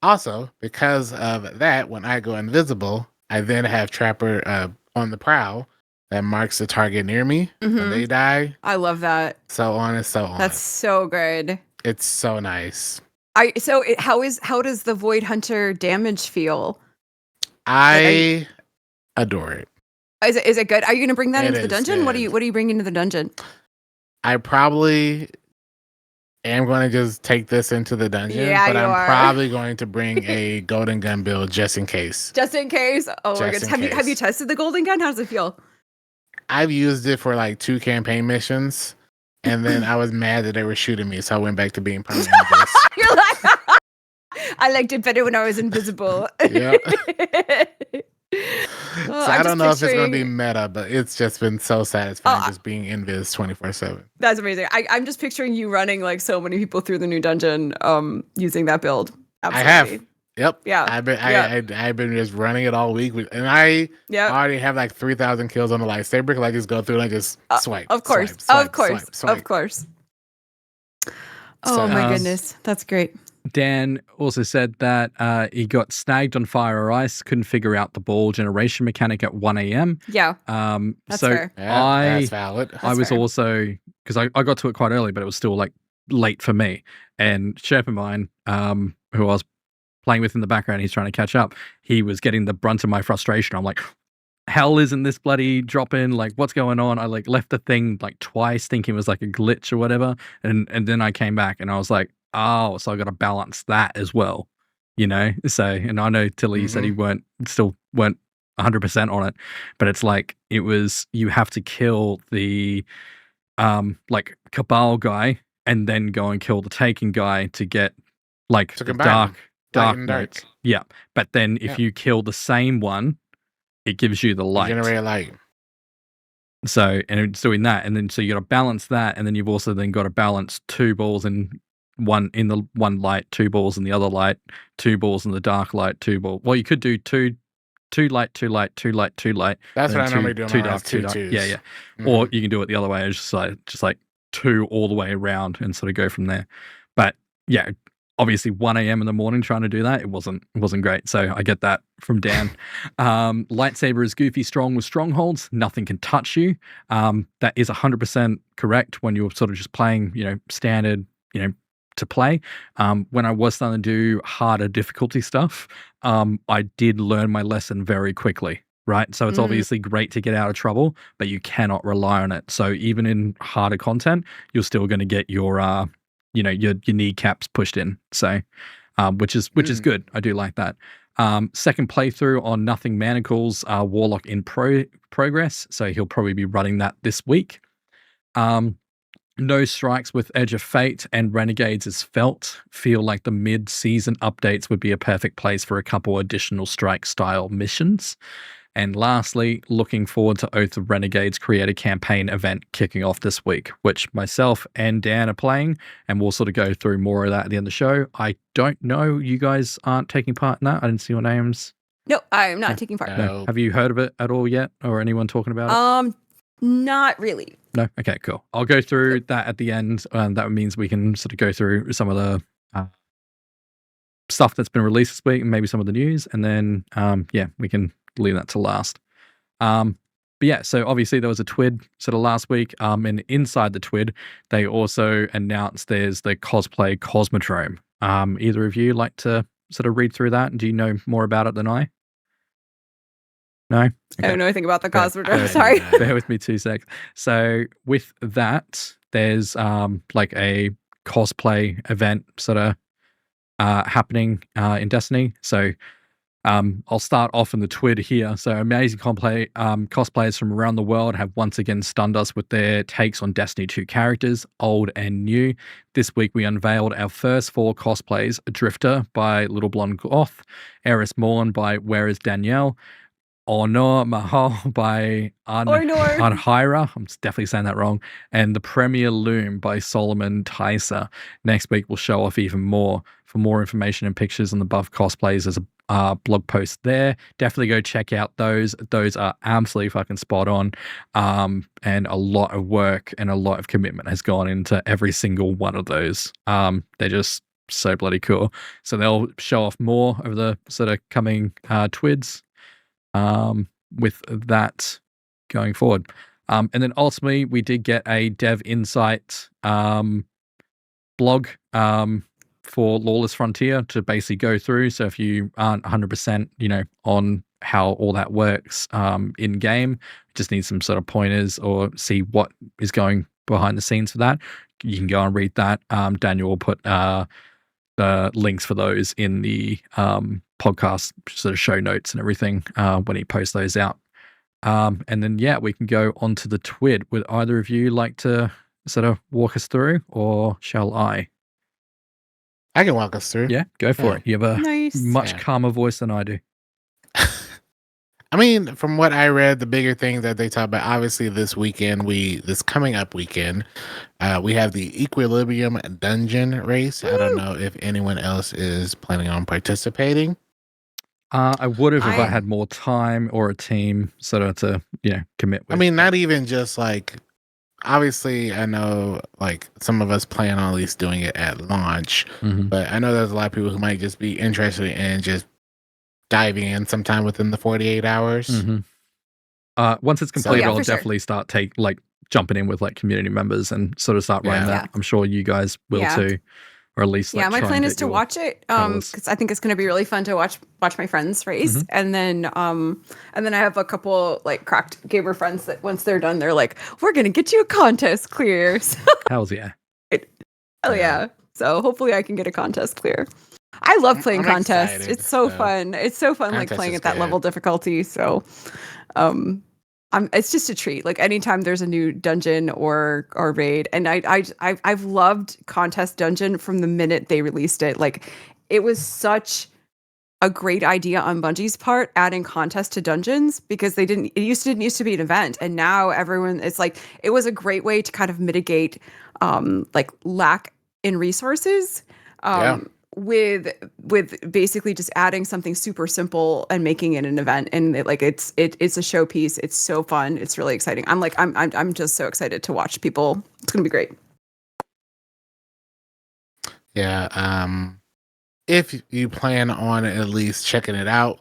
Also, because of that, when I go invisible, I then have Trapper on the prowl that marks the target near me when they die. I love that. So on and so on. That's so good. It's so nice. How does the Void Hunter damage feel? I adore it. Is it good? Are you going to bring that into the dungeon? Good. What are you bringing into the dungeon? I probably am going to just take this into the dungeon, Yeah, but you I'm are. probably going to bring a golden gun build just in case. Just in case. Oh my Just goodness. in Have you case. tested the golden gun? How does it feel? I've used it for like 2 campaign missions, and then I was mad that they were shooting me, so I went back to being permanent. You're like, I liked it better when I was invisible. Yeah. Oh, So I'm I don't just know if it's going to be picturing- meta, but it's just been so satisfying Oh, just being invis 24/7. That's amazing. I'm just picturing you running like so many people through the new dungeon using that build. Absolutely. I have. Yep. Yeah. I've been Yeah. I've been just running it all week, and I Yeah. already have like 3,000 kills on the lightsaber. Cause I just go through and I just swipe. Of course. swipe, swipe, Of course. swipe, swipe. Of course. Oh So, my goodness. That's great. Dan also said that he got snagged on fire or ice, couldn't figure out the ball generation mechanic at 1 a.m. Yeah. That's So fair. Yeah, that's valid. I was fair. also, because I got to it quite early, but it was still like late for me. And Chef of mine, who I was playing with in the background, he's trying to catch up. He was getting the brunt of my frustration. I'm like, hell isn't this bloody drop-in? Like, what's going on? I like left the thing like twice thinking it was like a glitch or whatever. And then I came back and I was like, oh, so I got to balance that as well, you know? So, and I know Tilly said he still weren't 100% on it, but it's like, it was, you have to kill the, like Cabal guy and then go and kill the Taken guy to get like To the combine dark and notes. Yeah. But then if you kill the same one, it gives you the light. Generate light. So, and it's doing that. And then, so you got to balance that. And then you've also then got to balance 2 balls in the one light, 2 balls in the other light, 2 balls in the dark light, 2 ball. Well, you could do two light, 2 light, 2 light, 2 light. That's what I two- normally do. Two Mine has dark, 2 dark. twos. Yeah, yeah. Mhm. Or you can do it the other way. It's just like 2 all the way around and sort of go from there. But yeah, obviously 1 a.m. in the morning trying to do that, it wasn't great. So I get that from Dan. Lightsaber is goofy strong with strongholds. Nothing can touch you. That is 100% correct when you're sort of just playing, standard, to play. When I was starting to do harder difficulty stuff, I did learn my lesson very quickly. Right. So it's obviously great to get out of trouble, but you cannot rely on it. So even in harder content, you're still going to get your your kneecaps pushed in. So, which is good. I do like that. Second playthrough on Nothing Manacles, Warlock in progress. So he'll probably be running that this week. No strikes with Edge of Fate and Renegades is felt. Feel like the mid-season updates would be a perfect place for a couple additional strike-style missions. And lastly, looking forward to Oath of Renegades Creator Campaign event kicking off this week, which myself and Dan are playing, and we'll sort of go through more of that at the end of the show. I don't know, you guys aren't taking part in that. I didn't see your names. No, I'm not taking part. No. Have you heard of it at all yet, or anyone talking about it? Not really. No? Okay, cool. I'll go through that at the end. That means we can sort of go through some of the stuff that's been released this week and maybe some of the news. And then, we can leave that to last. But yeah, so obviously there was a TWID sort of last week. And inside the TWID, they also announced there's the cosplay Cosmodrome. Either of you like to sort of read through that? Do you know more about it than I? No? Okay. I don't know anything about the Cosmodrome. Sorry. Bear with me 2 seconds. So with that, there's like a cosplay event sort of happening in Destiny. So I'll start off in the TWID here. So amazing cosplayers from around the world have once again stunned us with their takes on Destiny 2 characters, old and new. This week we unveiled our first 4 cosplays: Drifter by Little Blonde Goth, Eris Morn by Where is Danielle, Honor Mahal by Anhira, I'm definitely saying that wrong, and The Premier Loom by Solomon Tyser. Next week we'll show off even more. For more information and pictures on the buff cosplays, there's a blog post there. Definitely go check out those. Those are absolutely fucking spot on. And a lot of work and a lot of commitment has gone into every single one of those. They're just so bloody cool. So they'll show off more over the sort of coming TWIDs. With that going forward. And then ultimately we did get a Dev Insight blog for Lawless Frontier to basically go through. So if you aren't 100%, on how all that works in game, just need some sort of pointers or see what is going behind the scenes for that, you can go and read that. Daniel will put the links for those in the podcast sort of show notes and everything when he posts those out. And then, we can go on to the TWID. Would either of you like to sort of walk us through, or shall I? I can walk us through. Yeah, go for it. You have a much calmer voice than I do. I mean, from what I read, the bigger thing that they talk about, obviously this coming up weekend, we have the Equilibrium Dungeon race. I don't know if anyone else is planning on participating. I would have if I had more time or a team sort of to, commit with. I mean, not even just like, obviously I know like some of us plan on at least doing it at launch, but I know there's a lot of people who might just be interested in just diving in sometime within the 48 hours. Once it's completed, I'll definitely start jumping in with like community members and sort of start running that. I'm sure you guys will too, or at least my plan is to watch it because I think it's going to be really fun to watch my friends race, and then I have a couple like cracked gamer friends that once they're done, they're like, we're going to get you a contest clear. Hells yeah. Hell yeah. So hopefully I can get a contest clear. I love playing contests. Excited. It's so fun. It's so fun, like playing at that level difficulty. So, it's just a treat. Like anytime there's a new dungeon or raid, and I've loved Contest Dungeon from the minute they released it. Like it was such a great idea on Bungie's part, adding contest to dungeons, because it used to be an event, and now it's like it was a great way to kind of mitigate like lack in resources. With basically just adding something super simple and making it an event, and it's a showpiece. It's so fun. It's really exciting. I'm just so excited to watch people. It's gonna be great. Yeah. If you plan on at least checking it out,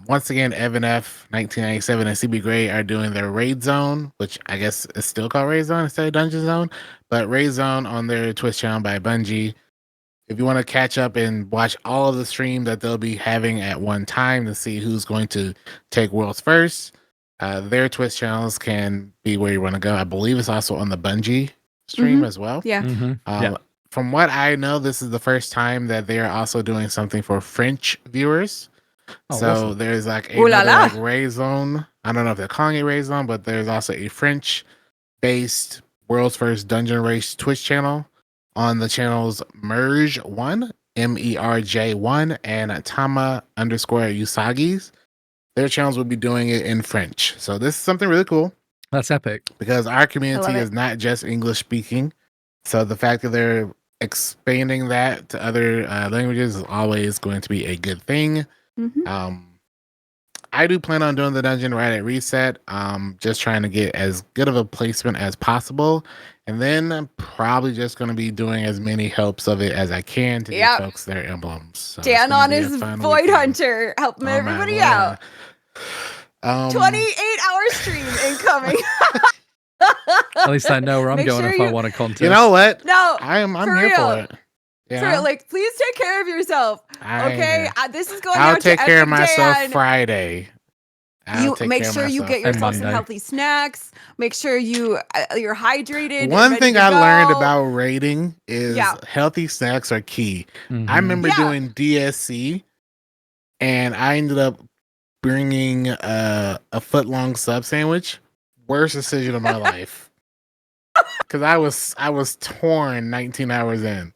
once again, Evan F 1997 and CB Gray are doing their Raid Zone, which I guess is still called Raid Zone instead of Dungeon Zone, but Raid Zone on their Twitch channel by Bungie. If you want to catch up and watch all of the stream that they'll be having at one time to see who's going to take Worlds first, their Twitch channels can be where you want to go. I believe it's also on the Bungie stream as well. Yeah. From what I know, this is the first time that they are also doing something for French viewers. Awesome. There's like a Raid Zone. I don't know if they're calling it Raid Zone, but there's also a French-based World's First Dungeon Race Twitch channel on the channels Merge1, MERJ1, and Tama_Usagi's. Their channels will be doing it in French. So this is something really cool. That's epic. Because our community is not just English speaking. So the fact that they're expanding that to other languages is always going to be a good thing. I do plan on doing the dungeon right at reset. Just trying to get as good of a placement as possible. And then I'm probably just going to be doing as many helps of it as I can to get folks their emblems. So Dan on his Void Hunter, helping everybody out. 28-hour stream incoming. At least I know where I'm going if I want a contest. You know what? No, I'm here for it. Yeah. For like, please take care of yourself. Okay, this is going I'll out take to care of myself Dan. Friday. You make sure you get yourself some healthy snacks. Make sure you're hydrated. One thing I learned about raiding is healthy snacks are key. I remember doing DSC, and I ended up bringing a foot-long sub sandwich. Worst decision of my life, because I was torn 19 hours in.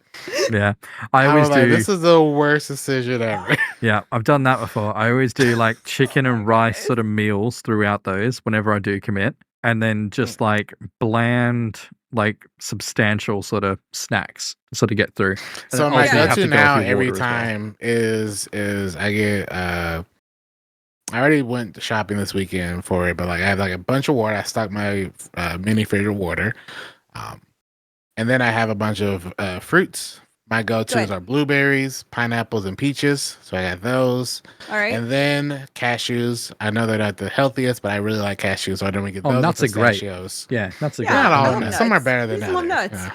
Yeah, I always do. This is the worst decision ever. Yeah, I've done that before. I always do like chicken and rice sort of meals throughout those whenever I do commit, and then just like bland, like substantial sort of snacks to sort of get through. And so my go-to now every time is I get I already went shopping this weekend for it, but like I have like a bunch of water. I stock my mini fridge of water, and then I have a bunch of fruits. My go-tos are blueberries, pineapples, and peaches. So I got those. All right. And then cashews. I know they're not the healthiest, but I really like cashews, so I don't get those. Nuts are great. Yeah, nuts are great. Not all nuts. Some are better than others. Nuts.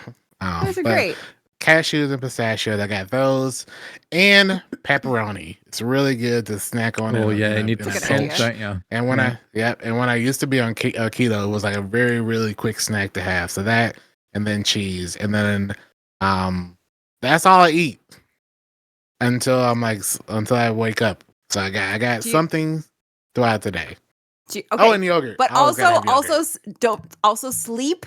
Those are great. Cashews and pistachios, I got those, and pepperoni. It's really good to snack on. Oh yeah, you need to salt, don't you? And when I used to be on keto, it was like a very really quick snack to have. So that, and then cheese, and then that's all I eat until I wake up. So I got something throughout the day. And yogurt. But also sleep.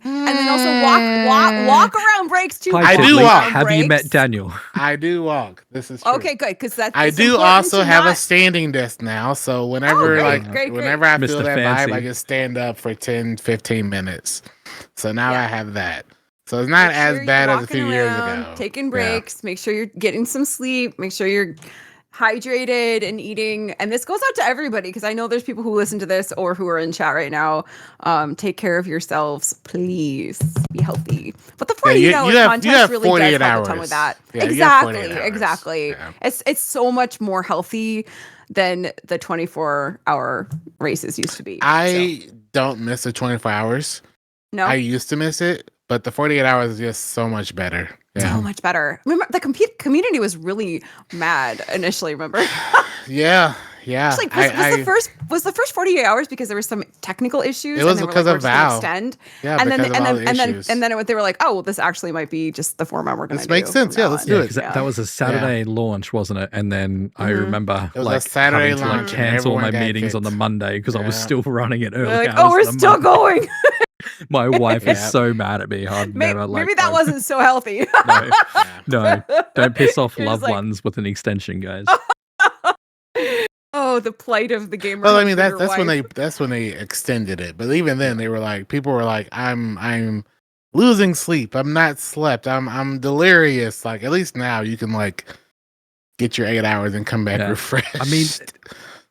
And then also walk around breaks too. I do walk. Have you met Daniel? I do walk. This is true. Okay, good, because that's. I do also have a standing desk now, so whenever whenever I feel that vibe, I just stand up for 10-15 minutes. So now I have that. So it's not as bad as a few years ago. Taking breaks. Make sure you're getting some sleep. Make sure you're hydrated and eating, and this goes out to everybody because I know there's people who listen to this or who are in chat right now. Take care of yourselves, please. Be healthy. But the 48-hour contest really does help a ton with that. Yeah, exactly. Yeah. It's so much more healthy than the 24-hour races used to be. I don't miss the 24 hours. No, I used to miss it, but the 48 hours is just so much better. Yeah. So much better. Remember, the community was really mad initially. Remember? Yeah. It's like, was the first 48 hours because there were some technical issues? It was because of Val. Yeah, and then they were like, oh, well, this actually might be just the format we're going to do. This makes sense. Yeah, let's do it. That was a Saturday launch, wasn't it? And then I remember it was a Saturday launch. Cancel my meetings on the Monday because I was still running it early. Like, we're still going. My wife is so mad at me. Maybe that wasn't so healthy. No, don't piss off loved ones with an extension, guys. Oh, the plight of the gamer. Well, I mean that's when they extended it. But even then, people were like, I'm losing sleep. I'm not slept. I'm delirious. Like at least now you can like get your 8 hours and come back refreshed. I mean.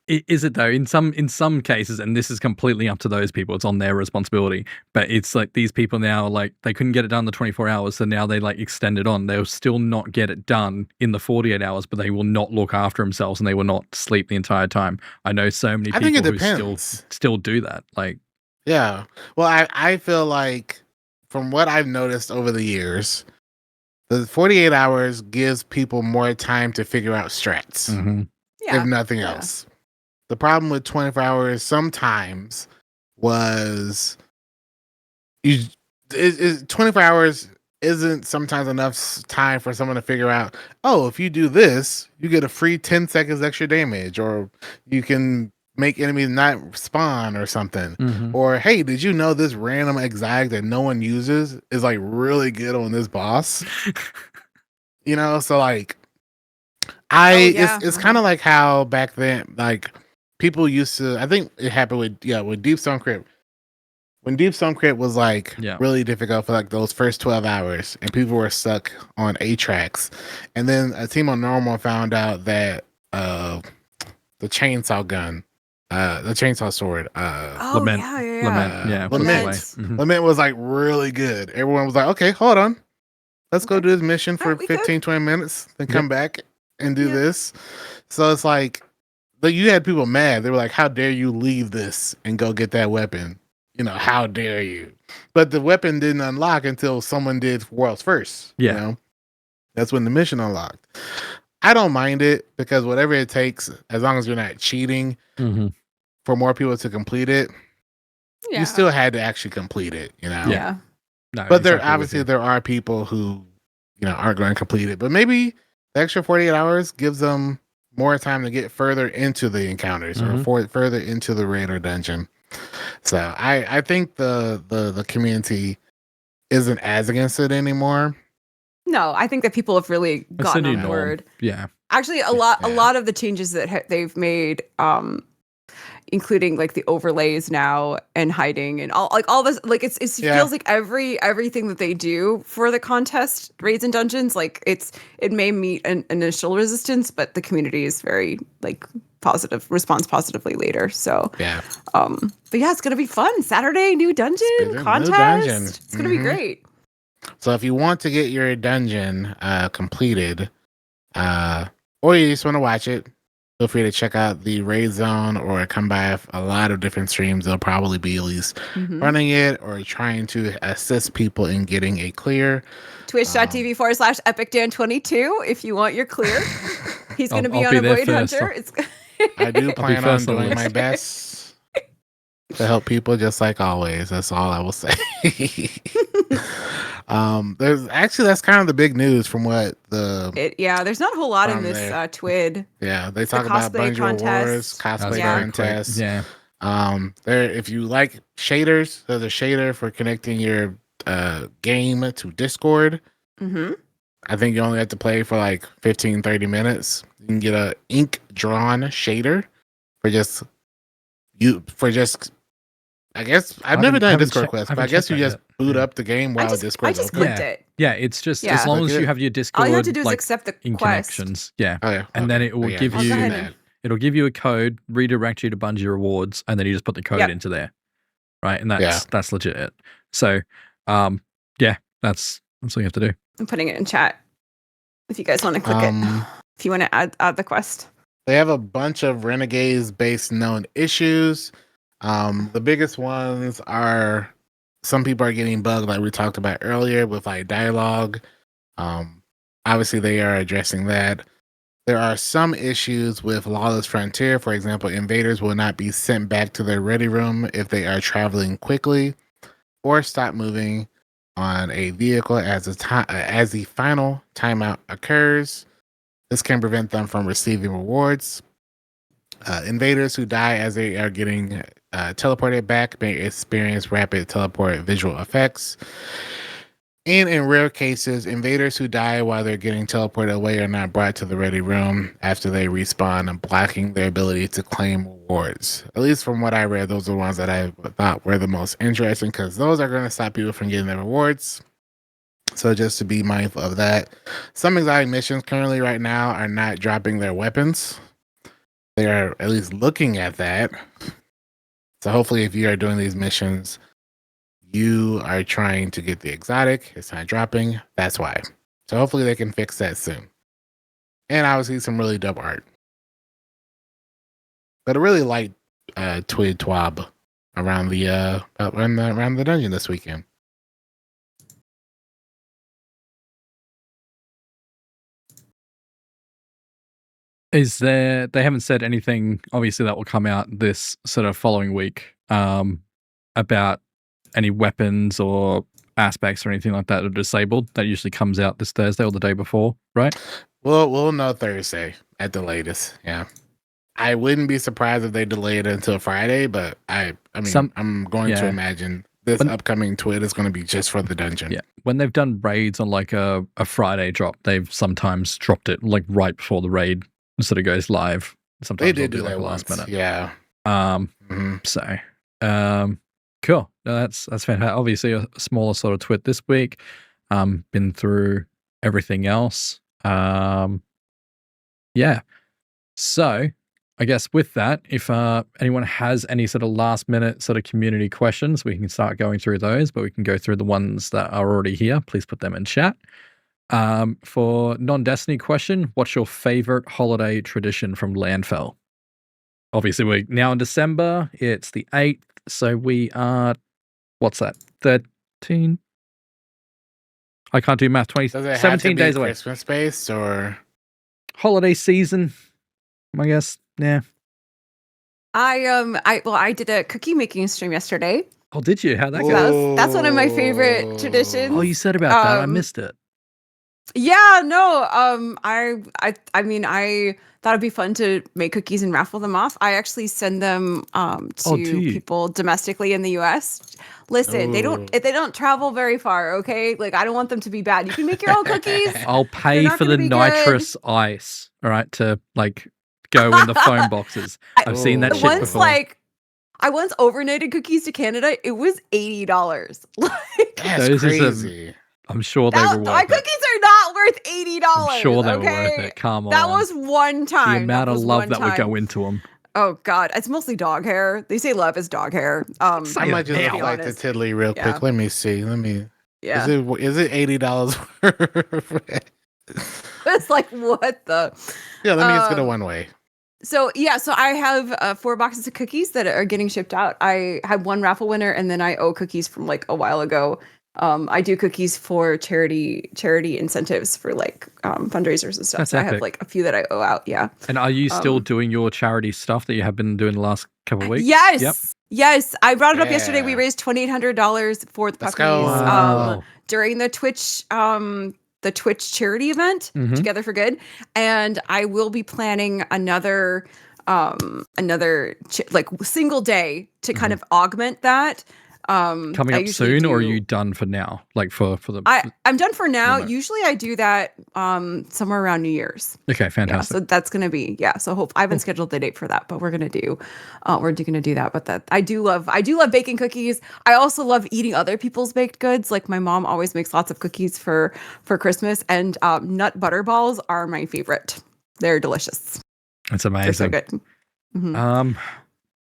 Is it though? In some cases, and this is completely up to those people, it's on their responsibility. But it's like these people now, like they couldn't get it done the 24 hours, so now they like extend it on. They'll still not get it done in the 48 hours, but they will not look after themselves and they will not sleep the entire time. I know so many people who still do that. Like, yeah. Well, I feel like from what I've noticed over the years, the 48 hours gives people more time to figure out strats, if nothing else. The problem with 24 hours sometimes was 24 hours isn't sometimes enough time for someone to figure out, oh, if you do this, you get a free 10 seconds extra damage, or you can make enemies not spawn or something. Or, hey, did you know this random exotic that no one uses is like really good on this boss? So like it's kind of like how back then, like people used to, I think it happened with Deep Stone Crypt. When Deep Stone Crypt was like really difficult for like those first 12 hours and people were stuck on A tracks. And then a team on normal found out that the chainsaw gun, the chainsaw sword. Oh Lament. yeah. Lament. Yeah. puts Lament. away. Lament. Lament was like really good. Everyone was like, okay, hold on. Let's go Okay. do this mission for Alright, we good. 15, 20 minutes, then Yep. come back and do Yep. this. So it's like, but you had people mad. They were like, how dare you leave this and go get that weapon? You know, how dare you? But the weapon didn't unlock until someone did World's First. Yeah. You know? That's when the mission unlocked. I don't mind it because whatever it takes, as long as you're not cheating Mhm. for more people to complete it, Yeah. you still had to actually complete it, you know? Yeah. No, But there exactly with obviously you. there are people who, you know, aren't going to complete it. But maybe the extra 48 hours gives them more time to get further into the encounters or further into the raid or dungeon. So I think the community isn't as against it anymore. No, I think that people have really It's the gotten new on norm. board. Yeah. Actually, a lot Yeah. of the changes that they've made, including like the overlays now and hiding and all this, like it Yeah. feels like everything that they do for the contest raids and dungeons, like it may meet an initial resistance, but the community is very like responds positively later. So Yeah. but yeah, it's gonna be fun. Saturday, new dungeon New contest. dungeon. It's gonna be great. So if you want to get your dungeon completed, or you just want to watch it, feel free to check out the raid zone or come by a lot of different streams. They'll probably be at least running it or trying to assist people in getting a clear. Twitch.tv/EpicDan22 if you want your clear. He's going to be I'll on be a there void first. hunter. I do plan on first on the doing my list. best to help people, just like always. That's all I will say. That's kind of the big news from what there's not a whole lot in From this there. TWID. yeah, they talk about cosplay Bungie Awards, contest. That was cosplay very contests. quick. Yeah. There, if you like shaders, there's a shader for connecting your game to Discord. Mm-hmm. I think you only have to play for like 15, 30 minutes. You can get a ink drawn shader for just I guess I've never done a Discord quest, but I guess you just boot up the game while Discord I is just open. clicked it. Yeah, it's just Yeah. as long as Click you it. have your Discord All you have to do is like, accept the in quest. connections. Yeah. Oh yeah. And then it will give I'll go ahead you and- it'll give you a code, redirect you to Bungie rewards, and then you just put the code into there. Right? And that's legit it. So yeah, that's all you have to do. I'm putting it in chat if you guys want to click it. If you want to add the quest. They have a bunch of Renegades based known issues. The biggest ones are some people are getting bugged, like we talked about earlier, with like dialogue. Obviously, they are addressing that. There are some issues with Lawless Frontier. For example, invaders will not be sent back to their ready room if they are traveling quickly or stop moving on a vehicle as the final timeout occurs. This can prevent them from receiving rewards. Invaders who die as they are getting teleported back may experience rapid teleport visual effects. And in rare cases, invaders who die while they're getting teleported away are not brought to the ready room after they respawn, and blocking their ability to claim rewards. At least from what I read, those are the ones that I thought were the most interesting, because those are going to stop people from getting their rewards. So just to be mindful of that. Some exotic missions currently right now are not dropping their weapons. They are at least looking at that. So hopefully if you are doing these missions, you are trying to get the exotic. It's not dropping. That's why. So hopefully they can fix that soon. And obviously some really dope art. But a really light twid twab around the dungeon this weekend. Is there? They haven't said anything. Obviously, that will come out this sort of following week. About any weapons or aspects or anything like that are disabled. That usually comes out this Thursday or the day before, right? We'll know Thursday at the latest. Yeah, I wouldn't be surprised if they delay it until Friday, but I'm going to imagine this upcoming twid is going to be just for the dungeon. Yeah, when they've done raids on like a Friday drop, they've sometimes dropped it like right before the raid sort of goes live. Sometimes they did do that like last minute. Yeah. So, cool. No, that's fantastic. Obviously, a smaller sort of twit this week. Been through everything else. Yeah. So, I guess with that, if anyone has any sort of last minute sort of community questions, we can start going through those, but we can go through the ones that are already here. Please put them in chat. For non-Destiny question, what's your favorite holiday tradition from Landfell? Obviously, we're now in December. It's the 8th, so we are, what's that, 13? I can't do math. 20, Does it have 17 to be days away. Christmas based or Holiday season, I guess. Yeah. I did a cookie making stream yesterday. Oh, did you? How'd that So go? that's one of my favorite traditions. Oh, you said about that. I Um, missed it. Yeah, no. I mean, I thought it'd be fun to make cookies and raffle them off. I actually send them Oh, to do you? people domestically in the US. Listen, they don't travel very far, okay? Like I don't want them to be bad. You can make your own cookies. I'll pay not for gonna the be good. nitrous ice, all right, to like go in the foam boxes. I've seen that The shit ones before. like I once overnighted cookies to Canada. It was $80. Like That's Those is a- crazy. I'm sure they were my worth it. cookies are not worth $80. I'm sure they were okay? worth it. Come on. That was one time. the amount That of was love one that would time. go into them. Oh God, it's mostly dog hair. They say love is dog hair. Say I it might just now. look like the honest. Tiddly real Yeah. quick. Let me see. Yeah, Is it $80? it's like what the. Yeah, let me just get a Um, one way. So I have 4 boxes of cookies that are getting shipped out. I had one raffle winner, and then I owe cookies from like a while ago. I do cookies for charity incentives for like fundraisers and stuff. That's so I have epic. like a few that I owe out. Yeah. And are you still Um, doing your charity stuff that you have been doing the last couple of weeks? Yes. Yep. Yes. I brought it up yesterday. We Yeah. raised $2,800 for the Let's puppies go. Wow. during the Twitch charity event, Mhm. Together for Good. And I will be planning another like single day to kind of augment that. Coming I up usually soon, or are do- you done for now? Like for the. I'm done for now. Remote. Usually I do that somewhere around New Year's. Okay, Yeah, fantastic. so that's gonna be So I haven't scheduled the date for that, but we're gonna do that. But that I do love baking cookies. I also love eating other people's baked goods. Like my mom always makes lots of cookies for Christmas, and nut butter balls are my favorite. They're delicious. It's They're so amazing. good. Mhm.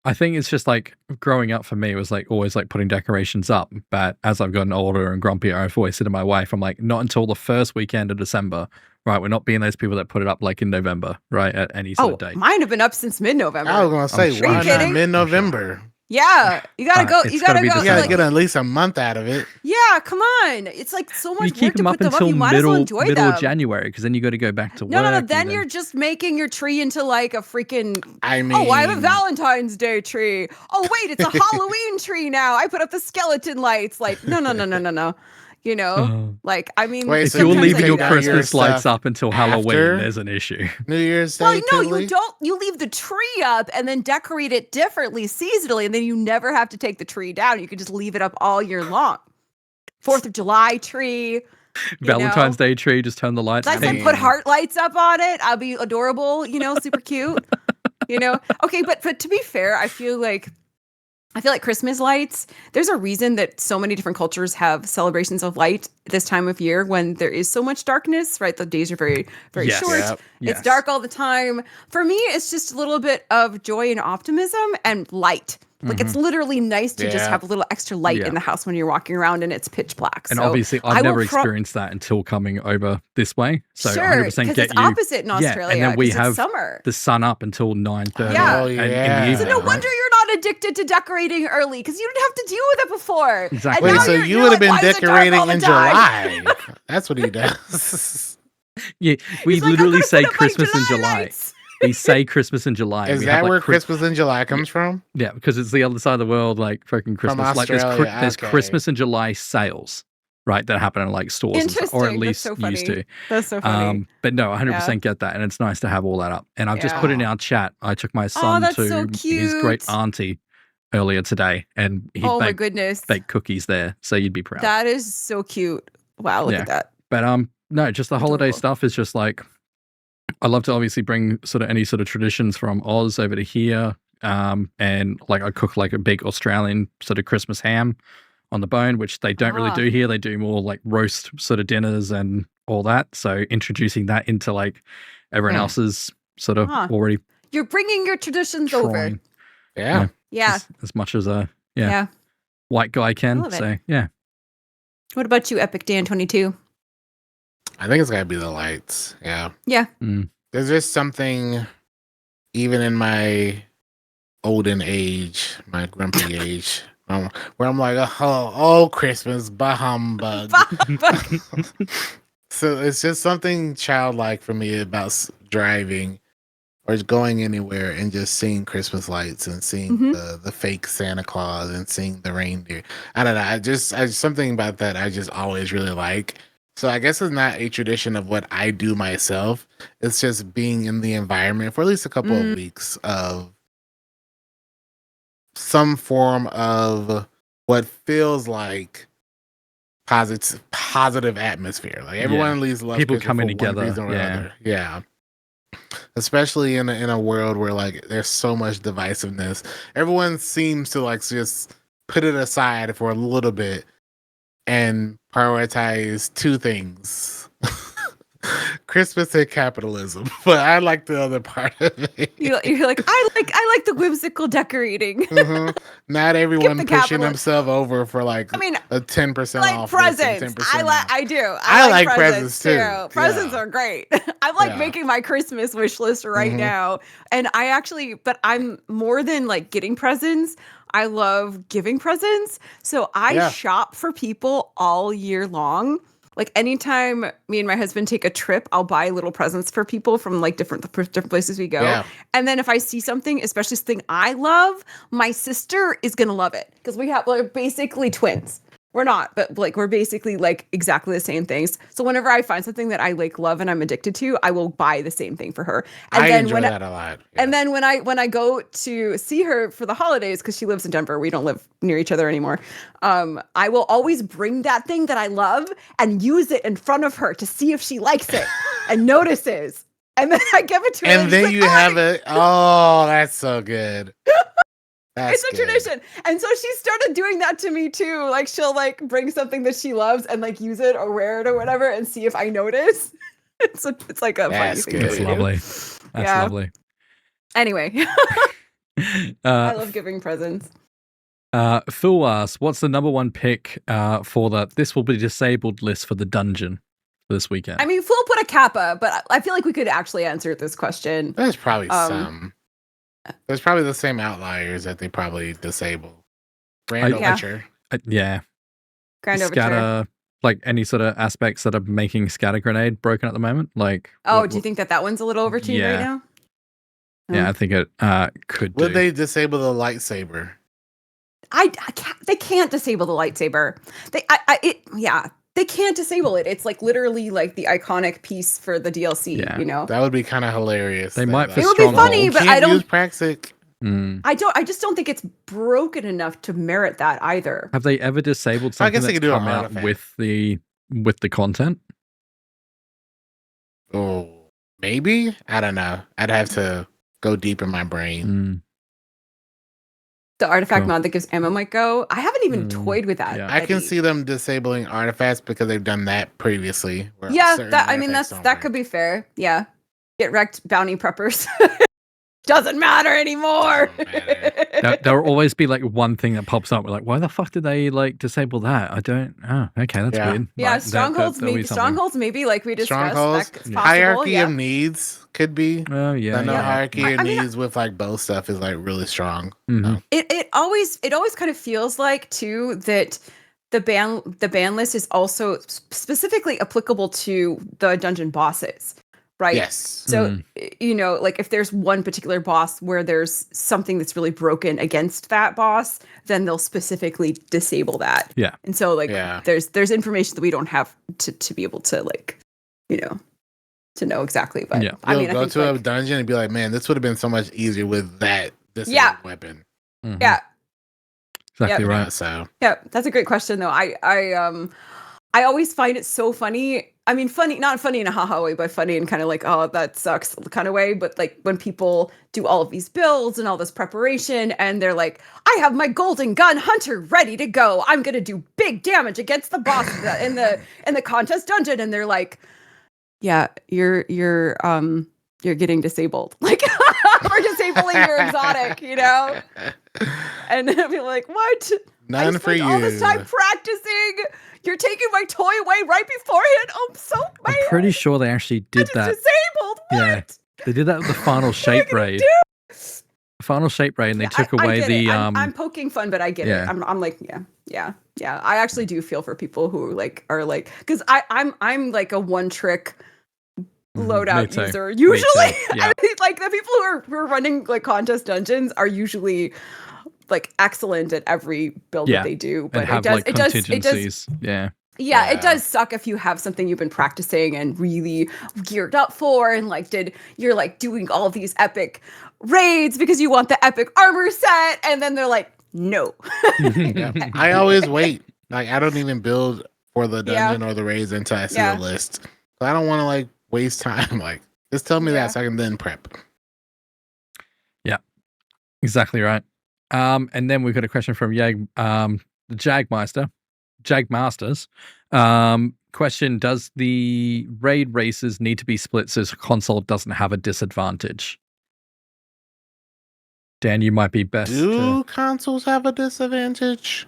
I think it's just like growing up for me was like always like putting decorations up. But as I've gotten older and grumpier, I've always said to my wife, I'm like, not until the first weekend of December, right? We're not being those people that put it up like in November, right? At any sort Oh, of date. mine have been up since mid-November. I was gonna say, sure. why Are you not kidding? mid-November? Yeah, you gotta go. it's You gotta gotta be go. You December. gotta Like, get at least a month out of it. yeah, come on. It's like so much You keep work to them put up them up. until You might as well enjoy middle them. of January because then you got to go back to No, work. no. and Then you're just making your tree into like a freaking. I mean, Oh, I have a Valentine's Day tree. Oh, wait, it's a Halloween tree now. I put up the skeleton lights. Like, no. You know, Oh. like I mean, Wait, If so you're sometimes leaving they your got Christmas your lights stuff up until Halloween, after there's an issue. New Year's Day. well, no, you Tiddly? don't. You leave the tree up and then decorate it differently seasonally, and then you never have to take the tree down. You can just leave it up all year long. 4th of July tree. Valentine's Day tree, just turn the lights I on. said mean- put heart lights up on it. I'll be adorable, super cute. Okay, but to be fair, I feel like Christmas lights, there's a reason that so many different cultures have celebrations of light this time of year when there is so much darkness, right? The days are very, very Yes. short. Yep. Yes. It's dark all the time. For me, it's just a little bit of joy and optimism and light. Like it's literally nice to just Yeah. have a little extra light Yeah. in the house when you're walking around and it's pitch black. And So obviously, I I've will never pro- experienced that until coming over this way. So sure, 100% because get it's you opposite in Australia. and then we 'cause it's have summer. the sun up until 9:30 Yeah. Oh, in the yeah. evening. So no right? wonder you're not addicted to decorating early because you didn't have to deal with it before. Exactly. And Wait, now so you're you would have like, been "Why is it dark all decorating the in time?" July. That's what he does. Yeah, we He's like, "I'm literally gonna say put up my Christmas in July July. lights." We say Christmas in July. Is We that have, like, where Christmas in July comes from? Yeah, because it's the other side of the world, like freaking Christmas. Like Australia, there's okay. Christmas in July sales, right? That happen in like stores, and stuff, or at Interesting. That's least so funny. used to. That's so funny. But no, 100% get that, and it's nice to have all that up. And I've just put in Yeah. our chat. I took my son that's to so his great cute. auntie earlier today, and he Oh my baked, goodness. baked cookies there, so you'd be proud. That is so cute. Wow, look Yeah. at that. But no, just the holiday Adorable. stuff is just like I love to obviously bring sort of any sort of traditions from Oz over to here. And like I cook like a big Australian sort of Christmas ham on the bone, which they don't really Ah. do here. They do more like roast sort of dinners and all that. So introducing that into like everyone Hmm. else's sort of Huh. already You're bringing your traditions over. Trying. Yeah. Yeah. As much as a Yeah. white guy I can. love it. So yeah. What about you, EpicDan22? I think it's gotta be the lights. Yeah. Yeah. There's just something, even in my olden age, my grumpy age, where I'm like, oh, Christmas, bah humbug. So it's just something childlike for me about driving or going anywhere and just seeing Christmas lights and seeing the fake Santa Claus and seeing the reindeer. I don't know. I just something about that I just always really like. So I guess it's not a tradition of what I do myself. It's just being in the environment for at least a couple of weeks of some form of what feels like positive atmosphere. Like everyone at least loves people Christmas coming for one together. reason or other. Yeah. Especially in a world where like there's so much divisiveness. Everyone seems to like just put it aside for a little bit and prioritize two things. Christmas and capitalism, but I like the other part of it. You're like, I like the whimsical decorating. Not everyone the pushing capital- himself over for like I mean, a 10% like off. presents. 10% I do. I like presents too. Presents Yeah. are great. I'm like making my Christmas wish list right now. And but I'm more than like getting presents. I love giving presents. So I shop for people all year long. Like anytime me and my husband take a trip, I'll buy little presents for people from like different places we go. Yeah. And then if I see something, especially something I love, my sister is going to love it because we're basically twins. We're not, but like we're basically like exactly the same things. So whenever I find something that I like love and I'm addicted to, I will buy the same thing for her. And I then enjoy that a lot. Yeah. And then when I go to see her for the holidays, because she lives in Denver, we don't live near each other anymore. I will always bring that thing that I love and use it in front of her to see if she likes it and notices. And then I give it to her. And then you have it. Oh, that's so good. It's a tradition. And so she started doing that to me too. Like she'll like bring something that she loves and like use it or wear it or whatever and see if I notice. It's like a funny thing. That's lovely. That's lovely. Anyway. I love giving presents. Phil asks, what's the number one pick for the this will be disabled list for the dungeon this weekend? I mean, Phil put a kappa, but I feel like we could actually answer this question. There's probably some. There's probably the same outliers that they probably disable. Grand Overture. Yeah. Grand Scatter, Overture. like any sort of aspects that are making Scatter Grenade broken at the moment. Like, do you think that one's a little overtuned right now? Yeah, I think it could. Would they disable the lightsaber? I can't. They can't disable the lightsaber. They can't disable it. It's like literally like the iconic piece for the DLC. Yeah. You know, that would be kind of hilarious. They might. It would be funny, but I don't use Praxic. I just don't think it's broken enough to merit that either. Have they ever disabled something I guess they could do come out with the content? Oh, maybe. I don't know. I'd have to go deep in my brain. The artifact mod that gives ammo might go. I haven't even toyed with that. Yeah. I can see them disabling artifacts because they've done that previously. Yeah, that could be fair. Yeah, get wrecked, bounty preppers. Doesn't matter anymore. There'll always be like one thing that pops up. We're like, why the fuck did they like disable that? I don't. Oh, okay, that's weird. Yeah, like, strongholds. Maybe like we discussed. Strongholds. Hierarchy of needs could be. Oh yeah. I know hierarchy of needs with like both stuff is like really strong. It always kind of feels like too that the ban list is also specifically applicable to the dungeon bosses. Right. Yes. So, you know, like if there's one particular boss where there's something that's really broken against that boss, then they'll specifically disable that. Yeah. And so like there's information that we don't have to be able to like, you know, to know exactly. But I mean, go to a dungeon and be like, man, this would have been so much easier with that weapon. Yeah. Exactly right. So that's a great question though. I always find it so funny. I mean, not funny in a haha way, but funny in kind of like, oh, that sucks kind of way. But like when people do all of these builds and all this preparation and they're like, I have my golden gun hunter ready to go. I'm going to do big damage against the boss in the contest dungeon. And they're like, yeah, you're getting disabled. Like, we're pulling your exotic, you know? And then be like, what? I None just for spent all this time you. practicing. You're taking my toy away right beforehand. I'm so mad. I'm pretty sure they actually did It's that. disabled. What? Yeah, they did that with the final shape raid. Final shape raid, and they took I away get the it. I'm poking fun, but I get yeah. it. I'm like, yeah. I actually do feel for people who like are like, because I'm like a one trick loadout too. user Me usually. too. Yeah. I mean, like the people who are running like contest dungeons are usually like excellent at every build that they do. But and have like contingencies. Yeah. Yeah, it does suck if you have something you've been practicing and really geared up for, and like you're like doing all of these epic raids because you want the epic armor set, and then they're like, no. I always wait. Like I don't even build for the Yeah. dungeon or the raids until I see Yeah. the list. I don't want to like waste time. Like just tell me that so I can then prep. Yeah, exactly right. And then we've got a question from the Jagmasters. Question: does the raid races need to be split so console doesn't have a disadvantage? Dan, you might be best. Do consoles have a disadvantage?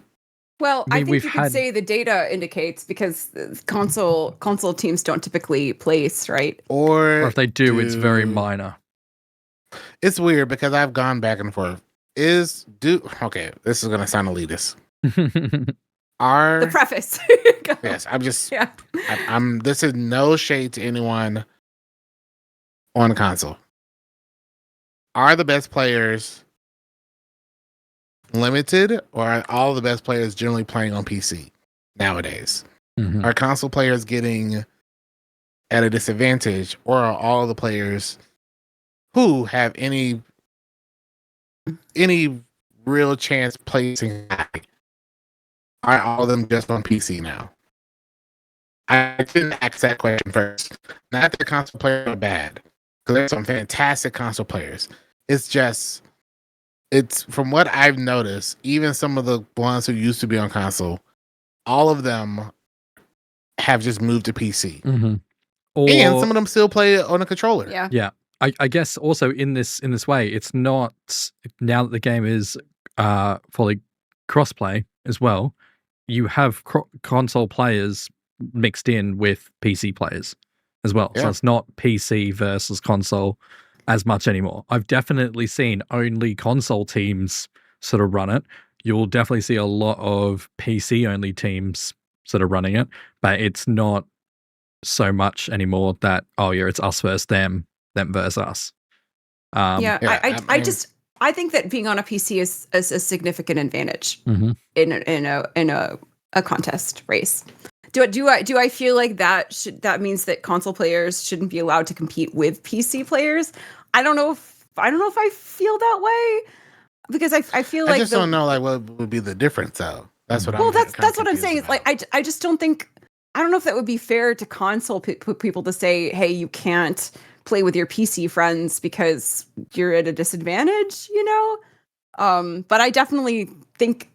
Well, I mean, think you could say the data indicates because console teams don't typically place, right? Or if they do, it's very minor. It's weird because I've gone back and forth. Okay, this is gonna sound elitist. The preface. Yes, I'm this is no shade to anyone on the console. Are the best players limited, or are all the best players generally playing on PC nowadays? Are console players getting at a disadvantage, or are all the players who have any real chance placing high, are all of them just on PC now? I didn't ask that question first. Not that the console players are bad, because there's some fantastic console players. It's from what I've noticed, even some of the ones who used to be on console, all of them have just moved to PC. And some of them still play it on a controller. Yeah. I guess also in this way, it's not, now that the game is fully crossplay as well, you have console players mixed in with PC players as well. So it's not PC versus console as much anymore. I've definitely seen only console teams sort of run it. You'll definitely see a lot of PC only teams sort of running it, but it's not so much anymore that, it's us versus them versus us. I think that being on a PC is a significant advantage in a contest race. Do I feel like that means that console players shouldn't be allowed to compete with PC players? I don't know if I feel that way, because I feel like I just don't know like what would be the difference though. That's what that's what I'm saying. It's like I just don't think, I don't know if that would be fair to console people to say, hey, you can't play with your PC friends because you're at a disadvantage, you know? But I definitely think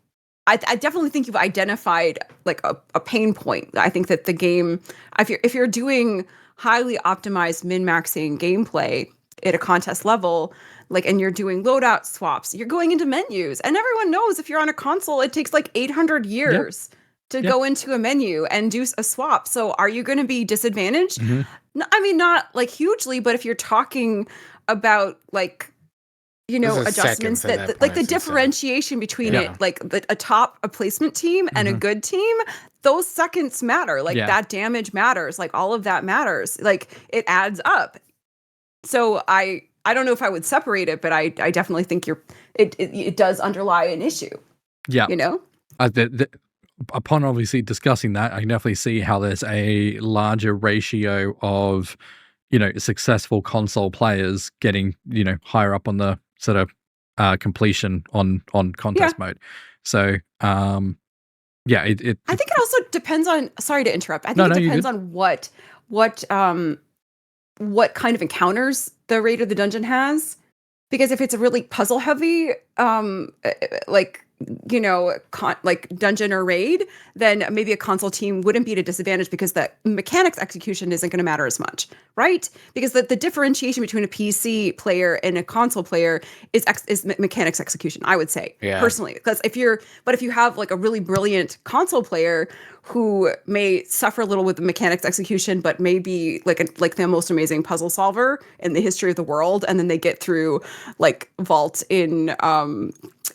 you've identified like a pain point. I think that the game, if you're doing highly optimized min-maxing gameplay at a contest level, like, and you're doing loadout swaps, you're going into menus, and everyone knows if you're on a console, it takes like 800 years to go into a menu and do a swap. So are you going to be disadvantaged? No, I mean, not like hugely, but if you're talking about like, you know, adjustments that like the differentiation between it, like a placement team and a good team, those seconds matter. Like that damage matters. Like all of that matters. Like it adds up. So I don't know if I would separate it, but I definitely think it does underlie an issue. Yeah. You know? Upon obviously discussing that, I can definitely see how there's a larger ratio of, you know, successful console players getting, you know, higher up on the sort of completion on contest mode. So, I think it also depends on, sorry to interrupt. I think it depends on what kind of encounters the raid or the dungeon has. Because if it's a really puzzle heavy, like like dungeon or raid, then maybe a console team wouldn't be at a disadvantage because the mechanics execution isn't going to matter as much, right? Because the differentiation between a PC player and a console player is mechanics execution, I would say, personally. Because if you have like a really brilliant console player who may suffer a little with the mechanics execution, but may be like the most amazing puzzle solver in the history of the world, and then they get through like Vault in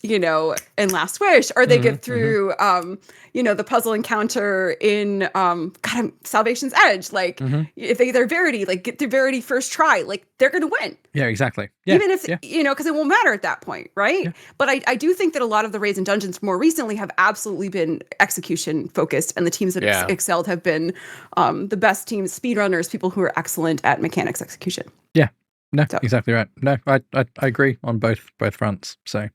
in Last Wish, or they get through the puzzle encounter in Salvation's Edge. Like if they're Verity, like get through Verity first try, like they're gonna win. Yeah, exactly. Yeah, even if because it won't matter at that point, right? Yeah. But I do think that a lot of the raids and dungeons more recently have absolutely been execution focused, and the teams that excelled have been the best teams, speedrunners, people who are excellent at mechanics execution. Yeah, no, exactly right. No, I agree on both fronts. So.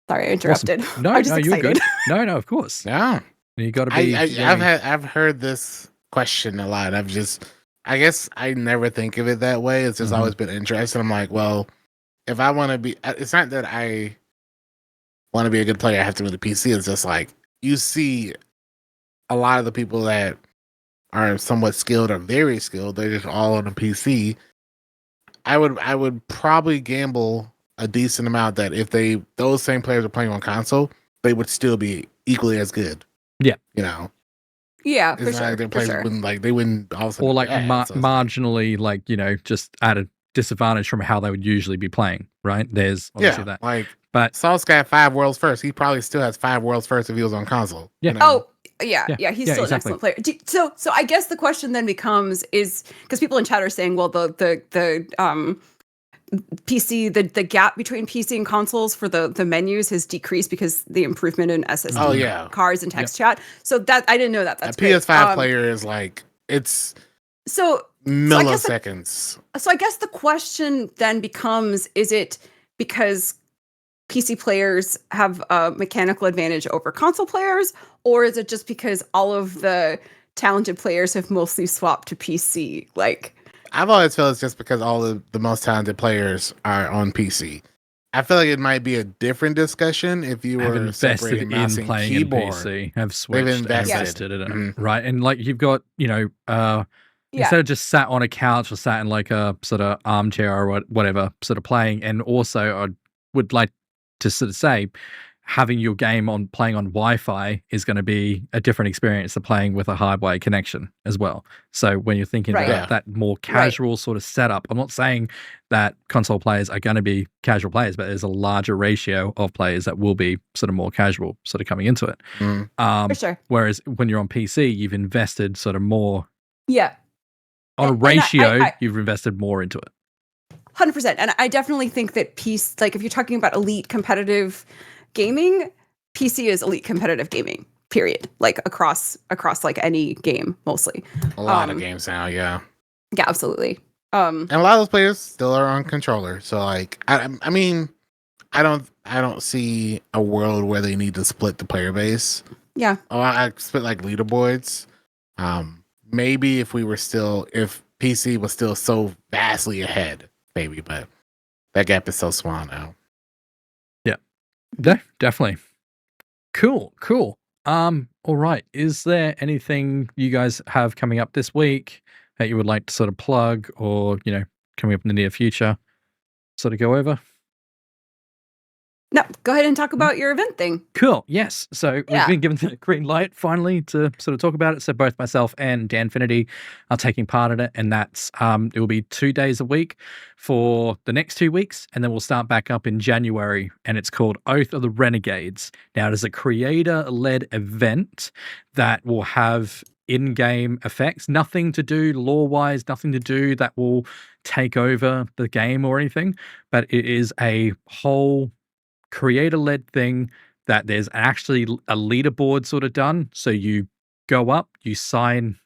Sorry, I interrupted. Awesome. No, you're good. No, of course. Yeah. You got to be. I've heard this question a lot. I guess I never think of it that way. It's just always been interesting. I'm like, well, if I want to be, it's not that I want to be a good player, I have to be the PC. It's just like, you see a lot of the people that are somewhat skilled or very skilled, they're just all on the PC. I would probably gamble a decent amount that if those same players are playing on console, they would still be equally as good. Yeah. Yeah, it's for like sure. They wouldn't also or like marginally like just at a disadvantage from how they would usually be playing, right? There's obviously that. But Saul's got 5 worlds first. He probably still has 5 worlds first if he was on console. Yeah. Oh, yeah. He's still an excellent player. So I guess the question then becomes is because people in chat are saying, well, the PC, the gap between PC and consoles for the menus has decreased because the improvement in SSD cards and text chat. So that I didn't know that. That's a PS5 player is like it's milliseconds. So I guess the question then becomes: is it because PC players have a mechanical advantage over console players, or is it just because all of the talented players have mostly swapped to PC? Like, I've always felt it's just because all of the most talented players are on PC. I feel like it might be a different discussion if you were separating mouse and keyboard. PC, have switched, invested in it, right? And like you've got, instead of just sat on a couch or sat in like a sort of armchair or whatever, sort of playing, and also I would like to sort of say, having your game playing on Wi-Fi is going to be a different experience than playing with a hardwired connection as well. So when you're thinking about that more casual sort of setup, I'm not saying that console players are going to be casual players, but there's a larger ratio of players that will be sort of more casual sort of coming into it. For sure. Whereas when you're on PC, you've invested sort of more. Yeah. On a ratio, you've invested more into it. 100%. And I definitely think that like if you're talking about elite competitive gaming, PC is elite competitive gaming, period. Like across like any game, mostly. A lot of games now, yeah. Yeah, absolutely. And a lot of those players still are on controller. So like I mean, I don't see a world where they need to split the player base. Yeah. I split like leaderboards. Maybe if PC was still so vastly ahead, maybe, but that gap is so small now. Yeah, definitely. Cool. All right. Is there anything you guys have coming up this week that you would like to sort of plug, or coming up in the near future, sort of go over? No, go ahead and talk about your event thing. Cool. Yes. So we've been given the green light finally to sort of talk about it. So both myself and Danfinity are taking part in it, and that's it will be 2 days a week for the next 2 weeks, and then we'll start back up in January, and it's called Oath of the Renegades. Now it is a creator-led event that will have in-game effects, nothing to do lore-wise, nothing to do that will take over the game or anything, but it is a whole creator-led thing that there's actually a leaderboard sort of done. So you go up, you sign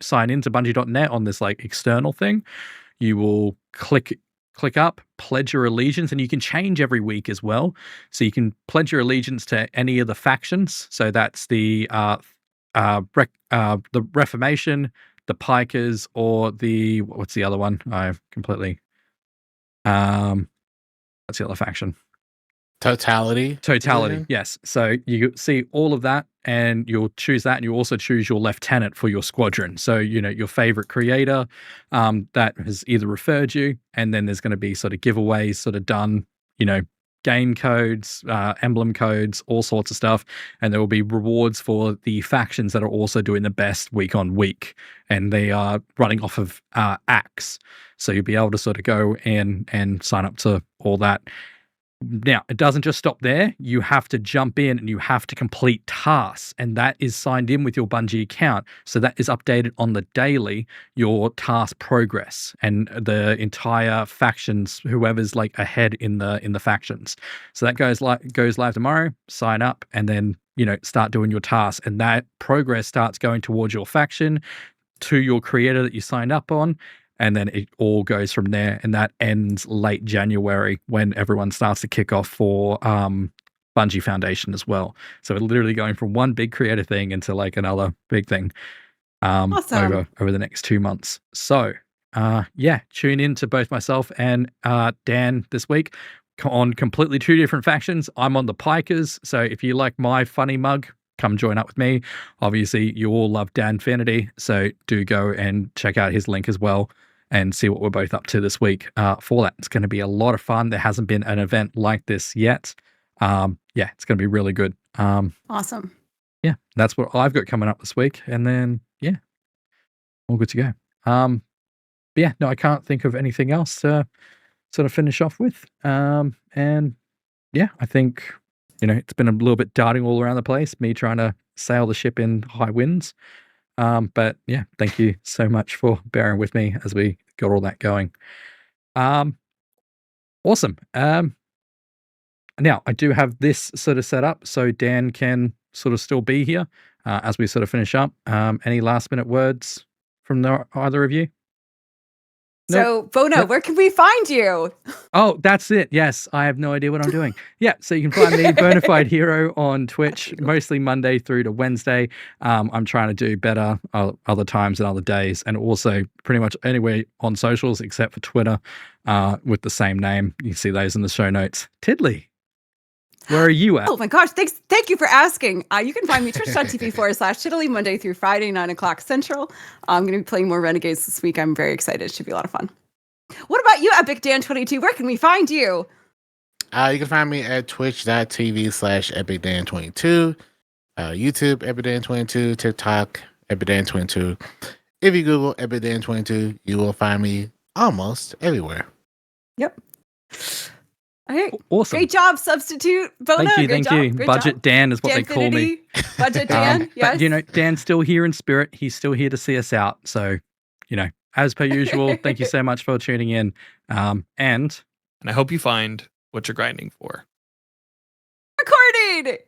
into Bungie.net on this like external thing. You will click up, pledge your allegiance, and you can change every week as well. So you can pledge your allegiance to any of the factions. So that's the Reformation, the Pikers, or the what's the other one? I've completely what's the other faction? Totality. Totality, yes. So you see all of that, and you'll choose that, and you also choose your lieutenant for your squadron. So, your favorite creator that has either referred you, and then there's going to be sort of giveaways sort of done, game codes, emblem codes, all sorts of stuff. And there will be rewards for the factions that are also doing the best week on week. And they are running off of Axe. So you'll be able to sort of go in and sign up to all that. Now, it doesn't just stop there. You have to jump in and you have to complete tasks, and that is signed in with your Bungie account. So that is updated on the daily, your task progress and the entire factions, whoever's like ahead in the factions. So that goes live tomorrow. Sign up and then, start doing your tasks, and that progress starts going towards your faction, to your creator that you signed up on. And then it all goes from there. And that ends late January when everyone starts to kick off for Bungie Foundation as well. So we're literally going from one big creative thing into like another big thing Awesome. over the next 2 months. So tune in to both myself and Dan this week on completely two different factions. I'm on the Pikers. So if you like my funny mug, come join up with me. Obviously, you all love Danfinity. So do go and check out his link as well, and see what we're both up to this week for that. It's going to be a lot of fun. There hasn't been an event like this yet. It's going to be really good. Awesome. Yeah, that's what I've got coming up this week. And then, all good to go. I can't think of anything else to sort of finish off with. I think, it's been a little bit darting all around the place, me trying to sail the ship in high winds. Thank you so much for bearing with me as we got all that going. Awesome. Now I do have this sort of set up so Dan can sort of still be here as we sort of finish up. Any last minute words from either of you? So, Bona, where can we find you? Oh, that's it. Yes, I have no idea what I'm doing. Yeah, so you can find me, BonafideHiro, on Twitch, mostly Monday through to Wednesday. I'm trying to do better other times and other days, and also pretty much anywhere on socials except for Twitter with the same name. You can see those in the show notes. Tiddly, where are you at? Oh my gosh, thank you for asking. You can find me twitch.tv/Tiddly Monday through Friday, 9:00 Central. I'm going to be playing more Renegades this week. I'm very excited. It should be a lot of fun. What about you, EpicDan22? Where can we find you? You can find me at twitch.tv/EpicDan22, YouTube, EpicDan22, TikTok, EpicDan22. If you Google EpicDan22, you will find me almost everywhere. Yep. Okay. Awesome. Great job, Substitute. Bona, thank you. Great Budget job. Dan is what they call me. Budget Dan, yes. But, Dan's still here in spirit. He's still here to see us out. So, as per usual, thank you so much for tuning in. And I hope you find what you're grinding for. Recorded.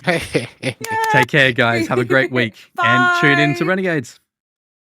Take care, guys. Have a great week. And tune in to Renegades.